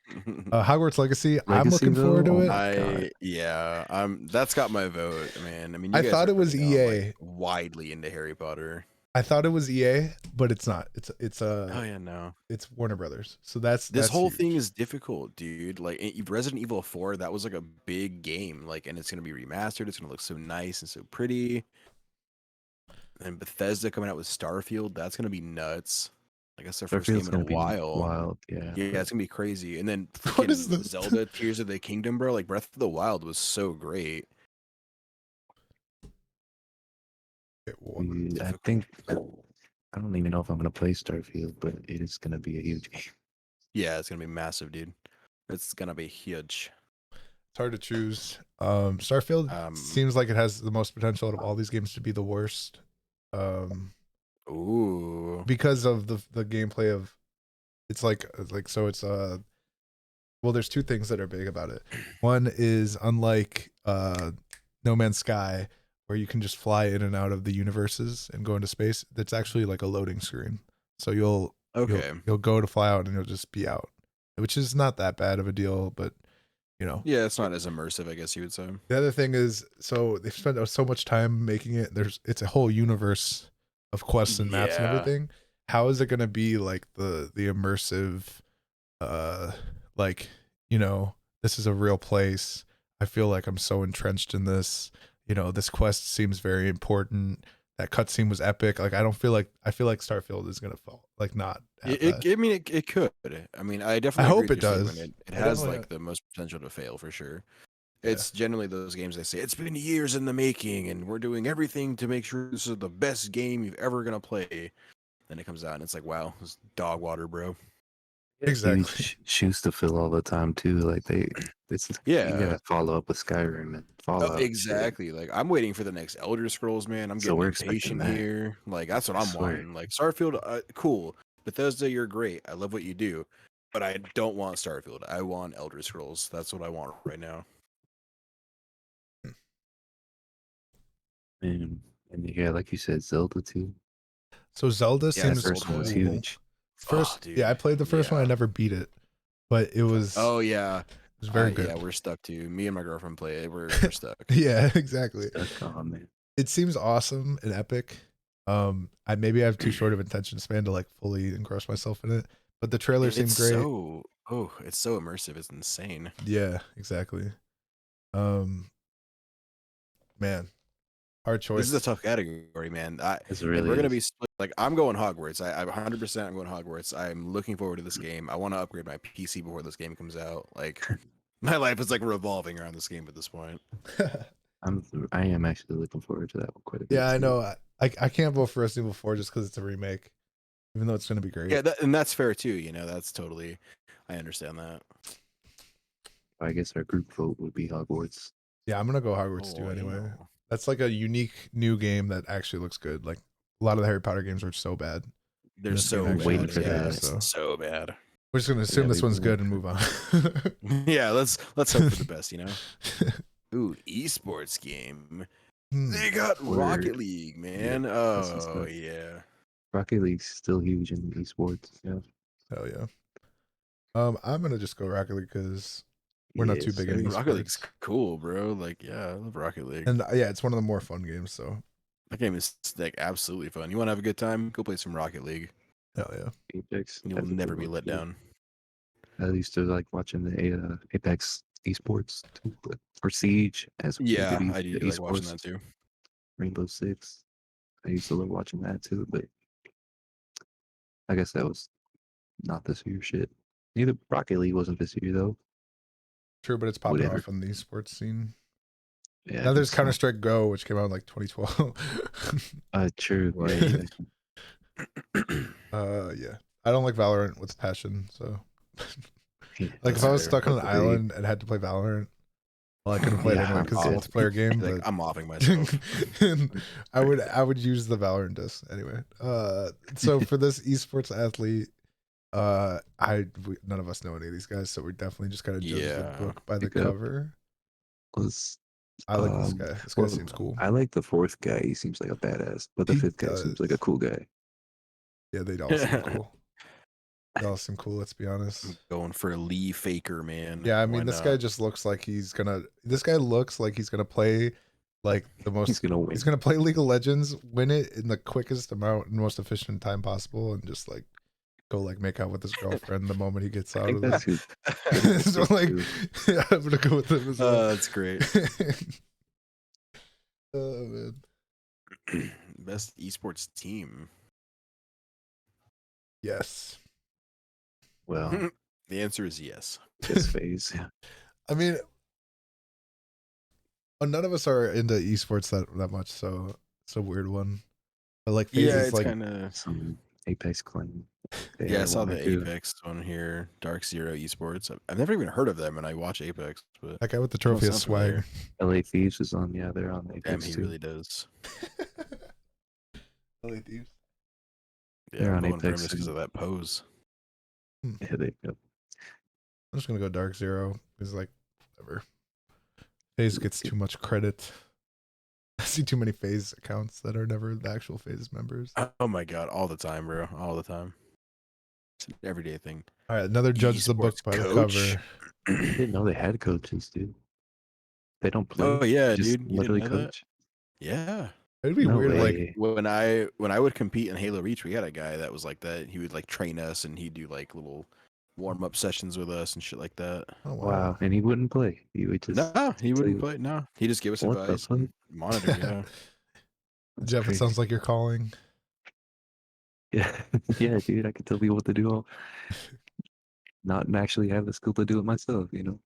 Hogwarts Legacy. I'm Legacy looking though, forward to oh it. my god. That's got my vote, man. I mean, you I guys thought are it was going like EA. widely into Harry Potter. I thought it was EA, but it's not. Oh yeah, no. It's Warner Brothers. So This that's whole thing huge. is difficult, dude. Like Resident Evil 4, that was like a big game. Like, and it's gonna be remastered. It's gonna look so nice and so pretty. And Bethesda coming out with Starfield, that's gonna be nuts. Like that's their first Starfield's game in a gonna be while. wild, yeah. Yeah, But it's gonna be crazy. And then What is freaking this? Zelda Tears of the Kingdom, bro. Like Breath of the Wild was so great. dude, I Difficult. think I don't even know if I'm gonna play Starfield, but it is gonna be a huge game. Yeah, it's gonna be massive, dude. It's gonna be huge. It's hard to choose. Starfield Um, seems like it has the most potential out of all these games to be the worst. Um, ooh, because of the gameplay of it's like so it's well there's two things that are big about it. One is unlike No Man's Sky where you can just fly in and out of the universes and go into space, that's actually like a loading screen. So okay. you'll go to fly out and you'll just be out, which is not that bad of a deal, but you know. Yeah, it's not as immersive, I guess you would say. The other thing is, so they've spent so much time making it. It's a whole universe of quests and maps and Yeah. everything. How is it going to be like the immersive, uh, like this is a real place. I feel like I'm so entrenched in this. This quest seems very important. That cutscene was epic. Like I feel like Starfield is gonna fall, like not have that. I mean, it could. I mean, I I definitely agree hope with it your statement. does. It I has definitely, like the most potential to fail for sure. yeah, It's generally those games they say it's been years in the making, and we're doing everything to make sure this is the best game you've ever gonna play. Then it comes out and it's like, wow, it's dog water, bro. exactly. Huge shoes to fill all the time too. Like it's you Yeah. gotta follow up with Skyrim and Oh, Fallout and shit. exactly. Like I'm waiting for the next Elder Scrolls, man. I'm So getting we're expecting impatient that. here. Like that's what I I'm swear. wanting. Like Starfield, cool. Bethesda, you're great. I love what you do, but I don't want Starfield. I want Elder Scrolls. That's what I want right now. And yeah, like you said, Zelda too. So Zelda Yeah, That seems first one was Zelda. cool. huge. Oh, Yeah, I dude. played the first one. I Yeah. never beat it, but it Oh yeah. was very Yeah, good. we're stuck too. Me and my girlfriend play it. We're stuck. Yeah, exactly. Stuck on man. It seems awesome and epic. I maybe I have too short of attention span to like fully engross myself in it, but the trailer Dude, seemed great. it's so immersive. It's insane. Yeah, exactly. Um, man, hard This is a choice. tough category, man. It If we're really gonna be is. split, like I'm going Hogwarts. I 100% I'm going Hogwarts. I'm looking forward to this game. I want to upgrade my PC before this game comes out. Like my life is like revolving around this game at this point. I am actually looking forward to that one quite a bit Yeah, I too. know. I can't vote for Resident Evil 4 just because it's a remake, even though it's gonna be great. Yeah, and that's fair too. You know, that's totally. I understand that. I guess our group vote would be Hogwarts. Yeah, I'm gonna go Hogwarts too anyway. That's like a unique new game that actually looks good. Like a lot of the Harry Potter games are so bad. They're This game so actually waiting bad. looks for Yeah, good, that. it's so so bad. we're just gonna assume Yeah, this we've one's been good and waiting move on. Yeah, let's hope for the best. You know. Ooh, esports game. They got Word. Rocket League, man. That's what's Oh up. yeah. Rocket League's still huge in esports. Yeah. Hell yeah. I'm gonna just go Rocket League because we're not too Yes, big in sir. Rocket League's esports, cool, bro. Like, yeah, I love Rocket League. and yeah, it's one of the more fun games. So That game is like absolutely fun. You want to have a good time? Go play some Rocket League. hell yeah. Apex. You'll That's a never good be one let too. down. I used to like watching the Apex esports too, but for Siege as we did Yeah, I the do like watching esports that too. Rainbow Six. I used to love watching that too, but I guess that was not this year shit. Neither Rocket League wasn't this year though. True, but it's popping Whatever. off in the esports scene. Yeah, Now I there's guess so. Counter Strike Go, which came out in like 2012. True. Yeah, Right. exactly. Yeah. I don't like Valorant with passion, so Yeah, like if That's I was fair. stuck on an that's a big- island and had to play Valorant Well, I couldn't play it Yeah, anyway I'm because it's a good. multiplayer game. Like But I'm offing myself. I would use the Valorant disc anyway. So for this esports athlete, none of us know any of these guys, so we definitely just gotta judge the Yeah. book by the Pick up cover. was I like this guy. This guy well, seems cool. I like the fourth guy. He seems like a badass, but the He fifth guy seems like a does. cool guy. Yeah, they all seem cool. They all seem cool. Let's be honest. I'm going for a Lee Faker, man. Yeah, I Why mean, this not? guy just looks like he's gonna. This guy looks like he's gonna play like the most. He's gonna win. He's gonna play League of Legends, win it in the quickest amount and most efficient time possible, and just like go like make out with his girlfriend the moment he gets I out think of that's the. who. So like, yeah, I'm gonna go with him as well. That's great. Oh man. Best esports team. Yes. Well, The answer is yes. this phase. I mean, none of us are into esports that much, so it's a weird one. But like Yeah, phases, it's like kind of. Some Apex claim. Yeah, I saw the Apex one here, Dark Zero Esports. I've never even heard of them, and I watch Apex, but that guy with the don't trophy has sound swag. familiar. LA Thieves is on. Yeah, they're on Damn, Apex he too. really does. LA Thieves. Yeah, They're I'm on voting for him Apex just because too. of that pose. Yeah, they go. I'm just gonna go Dark Zero. It's like whatever. FaZe gets too much credit. I see too many FaZe accounts that are never the actual FaZe members. Oh my god, all the time, bro, all the time. It's an everyday thing. All right, another judge the book Esports by the coach. cover. I didn't know they had coaches, dude. They don't play. Oh They yeah, just dude, you didn't literally know that? coach. Yeah. It'd be No weird, like way. When I would compete in Halo Reach, we had a guy that was like that. He would like train us, and he'd do like little warm up sessions with us and shit like that. oh Wow. And he wouldn't play. He would just No, he tell wouldn't you play. No, he just give us what the advice fuck. and monitor. Yeah. That's Jeff, it crazy. sounds like you're calling. Yeah, yeah, dude. I could tell people what to do. Not actually have the skill to do it myself. You know.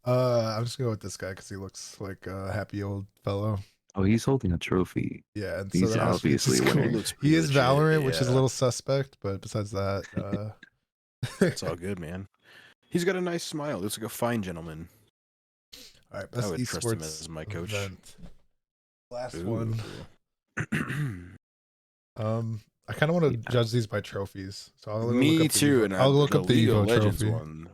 I'm just going with this guy because he looks like a happy old fellow. Oh, he's holding a trophy. Yeah, and so He's that must be obviously just winning. cool. He looks He pretty is legit, Valorant, which is a yeah. little suspect, but besides that, It's all good, man. He's got a nice smile. Looks like a fine gentleman. all right, I best would trust him esports as my coach. event. Last Ooh. one. I kind of want to judge these by trophies, so I'll Me look up too, The and I'll look the up the League of Evo Legends trophy. one.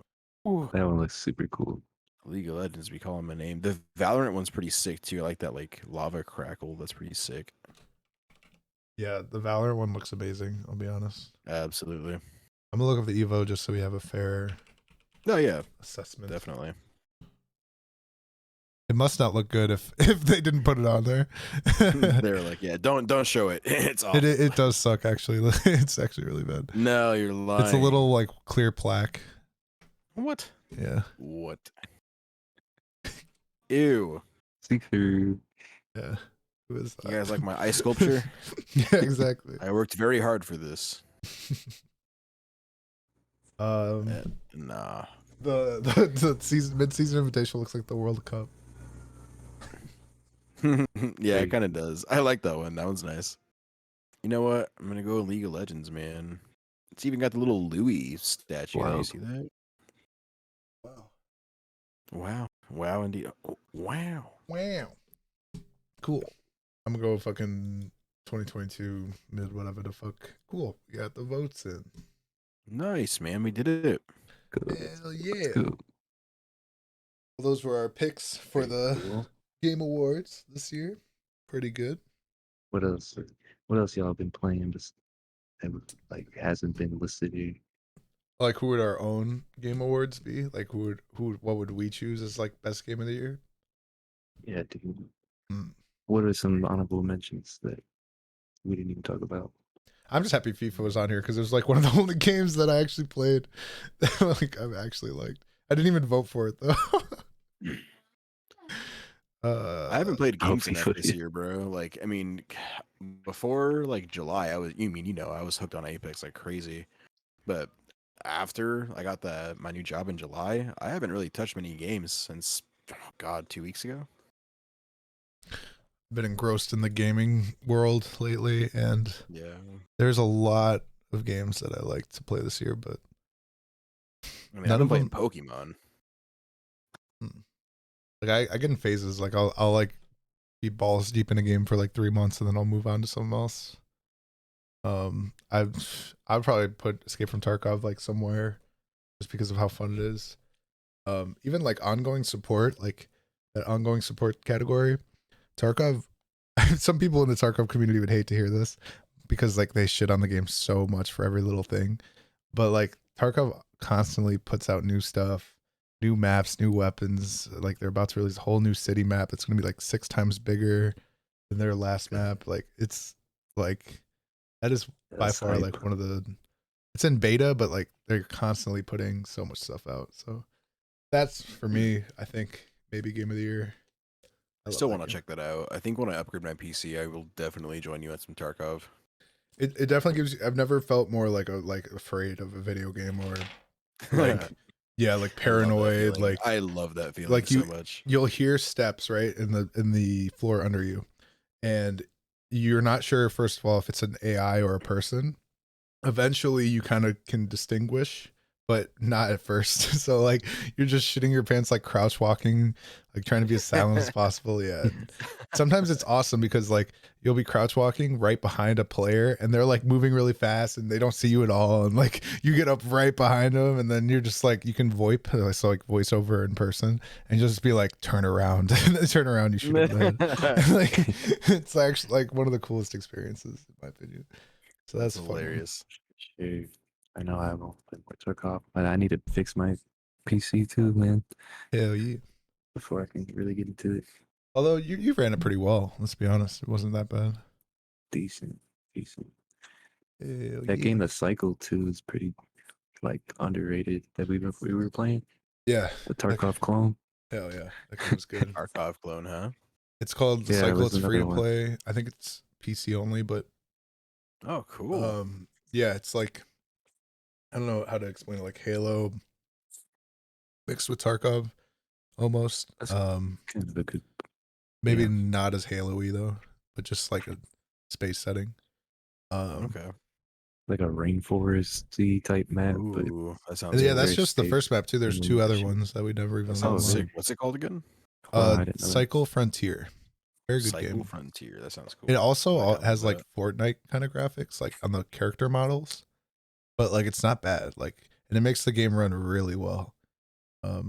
Ooh. That one looks super cool. League of Legends, we call him a name. The Valorant one's pretty sick too. I like that like lava crackle. That's pretty sick. Yeah, the Valorant one looks amazing. I'll be honest. Absolutely. I'm gonna look up the Evo just so we have a fair No, yeah, assessment. definitely. It must not look good if they didn't put it on there. They were like, yeah, don't show it. It's awful. It does suck actually. It's actually really bad. No, you're lying. It's a little like clear plaque. What? Yeah. What? Ew. See through. Yeah. Who is that? You guys like my ice sculpture? Yeah, exactly. I worked very hard for this. Nah. The season mid-season invitation looks like the World Cup. Yeah, it kind of does. I like that one. That one's nice. You know what? I'm gonna go League of Legends, man. It's even got the little Louis statue. Wow. You see that? Wow. Wow. Wow, indeed. Oh, wow. Wow. Cool. I'm gonna go fucking 2022 mid whatever the fuck. Cool. We got the votes in. Nice, man. We did it. Good. Hell yeah. Cool. Those were our picks for the Cool. Game Awards this year. Pretty good. What else? What else y'all been playing? Just that like hasn't been listed here. Like, who would our own Game Awards be? Like, what would we choose as like best game of the year? Yeah, dude. Hmm. What are some honorable mentions that we didn't even talk about? I'm just happy FIFA was on here because it was like one of the only games that I actually played that like I've actually liked. I didn't even vote for it though. I haven't played I'll games be enough with this you. year, bro. Like, I mean, before like July, I was. I was hooked on Apex like crazy. But after I got my new job in July, I haven't really touched many games since, oh God, 2 weeks ago. Been engrossed in the gaming world lately, and Yeah. there's a lot of games that I like to play this year, but I mean, None I've been of playing Pokemon. Like I get in phases. Like I'll like be balls deep in a game for like 3 months and then I'll move on to something else. I'd probably put Escape from Tarkov like somewhere just because of how fun it is. Even like ongoing support, like that ongoing support category, Tarkov. Some people in the Tarkov community would hate to hear this because like they shit on the game so much for every little thing, but like Tarkov constantly puts out new stuff, new maps, new weapons. Like they're about to release a whole new city map that's gonna be like 6 times bigger than their last map. Like it's like that is by That's far hype. like one of the. It's in beta, but like they're constantly putting so much stuff out. So that's for me. I think maybe game of the year. I I love still that want to game. check that out. I think when I upgrade my PC, I will definitely join you at some Tarkov. It definitely gives you. I've never felt more like afraid of a video game or like yeah, like I love that paranoid. feeling. I love that feeling Like so much. you'll hear steps right in the floor under you, and you're not sure first of all if it's an AI or a person. Eventually you kind of can distinguish, but not at first. So like you're just shitting your pants, like crouch walking, like trying to be as silent as possible. Yeah. Sometimes it's awesome because like you'll be crouch walking right behind a player and they're like moving really fast and they don't see you at all, and like you get up right behind them and then you're just like you can VoIP, so like voice over in person, and you'll just be like turn around and then turn around, you shoot him in the head. Like it's actually like one of the coolest experiences in my opinion. So That's that's a fun one. hilarious. Sure. I know I won't play more Tarkov, but I need to fix my PC too, man, Hell yeah. before I can really get into it. Although you ran it pretty well, let's be honest. It wasn't that bad. Decent, decent. Hell That yeah. game, The Cycle 2, is pretty like underrated. That we were playing Yeah. the Tarkov clone. Hell yeah. That game was good. Tarkov clone, huh? It's called The Yeah, it Cycle. was It's free another to one. play. I think it's PC only, but Oh, cool. yeah, it's like I don't know how to explain it, like Halo mixed with Tarkov almost. That's kind of a good. Maybe Yeah. not as Halo-y though, but just like a space setting. Okay. Like a rainforesty type map, but Ooh, that And sounds yeah, cool. that's very just the safe. first map too. There's And 2 other shit. ones that we never even That let sounds Oh, alone. sick. What's it called again? oh, I didn't know that. Cycle Frontier. Very good Cycle game. Frontier. That sounds cool. It also I has download like that. Fortnite kind of graphics, like on the character models, but like it's not bad. Like, and it makes the game run really well.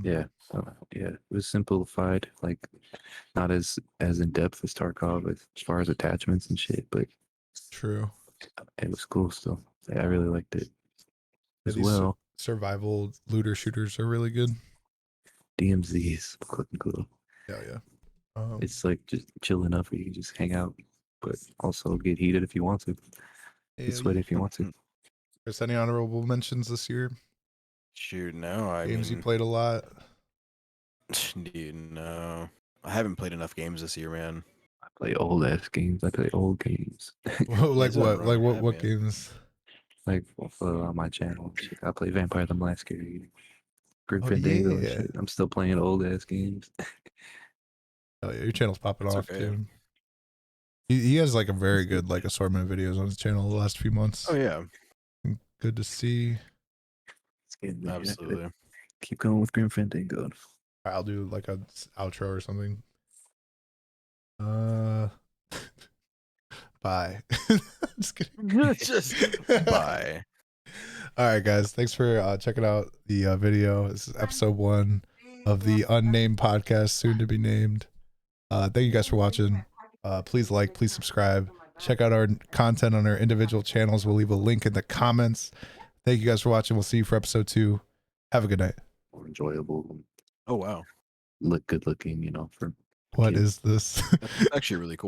Yeah, yeah, it was simplified, like not as in depth as Tarkov as far as attachments and shit, but True. it was cool still. Yeah, I really liked it Yeah, as these well. survival looter shooters are really good. DMZ is fucking cool. Yeah, yeah. It's like just chill enough where you can just hang out, but also get heated if you want to. Get hell sweaty yeah. if you want to. Chris, any honorable mentions this year? Shoot, no. I Games you mean, played a lot. dude, no. I haven't played enough games this year, man. I play old ass games. I play old games. Like There's nothing what? wrong Like with that, what man. games? Like on my channel. And shit. I play Vampire the Masquerade, Grim Oh Fandango and yeah. shit. I'm still playing old ass games. Oh yeah, your channel's popping That's off okay. too. He has like a very good like assortment of videos on his channel the last few months. Oh yeah, Good to see. It's getting there. I gotta absolutely. keep going with Grim Fandango. I'll do like a outro or something. Uh, bye. Just kidding. Just bye. All right, guys. Thanks for checking out the video. This is episode 1 of the unnamed podcast, soon to be named. Thank you guys for watching. Please like, please subscribe. Check out our content on our individual channels. We'll leave a link in the comments. Thank you guys for watching. We'll see you for episode 2. Have a good night. More enjoyable, Oh wow, look good looking, for What kids. is this? actually really cool.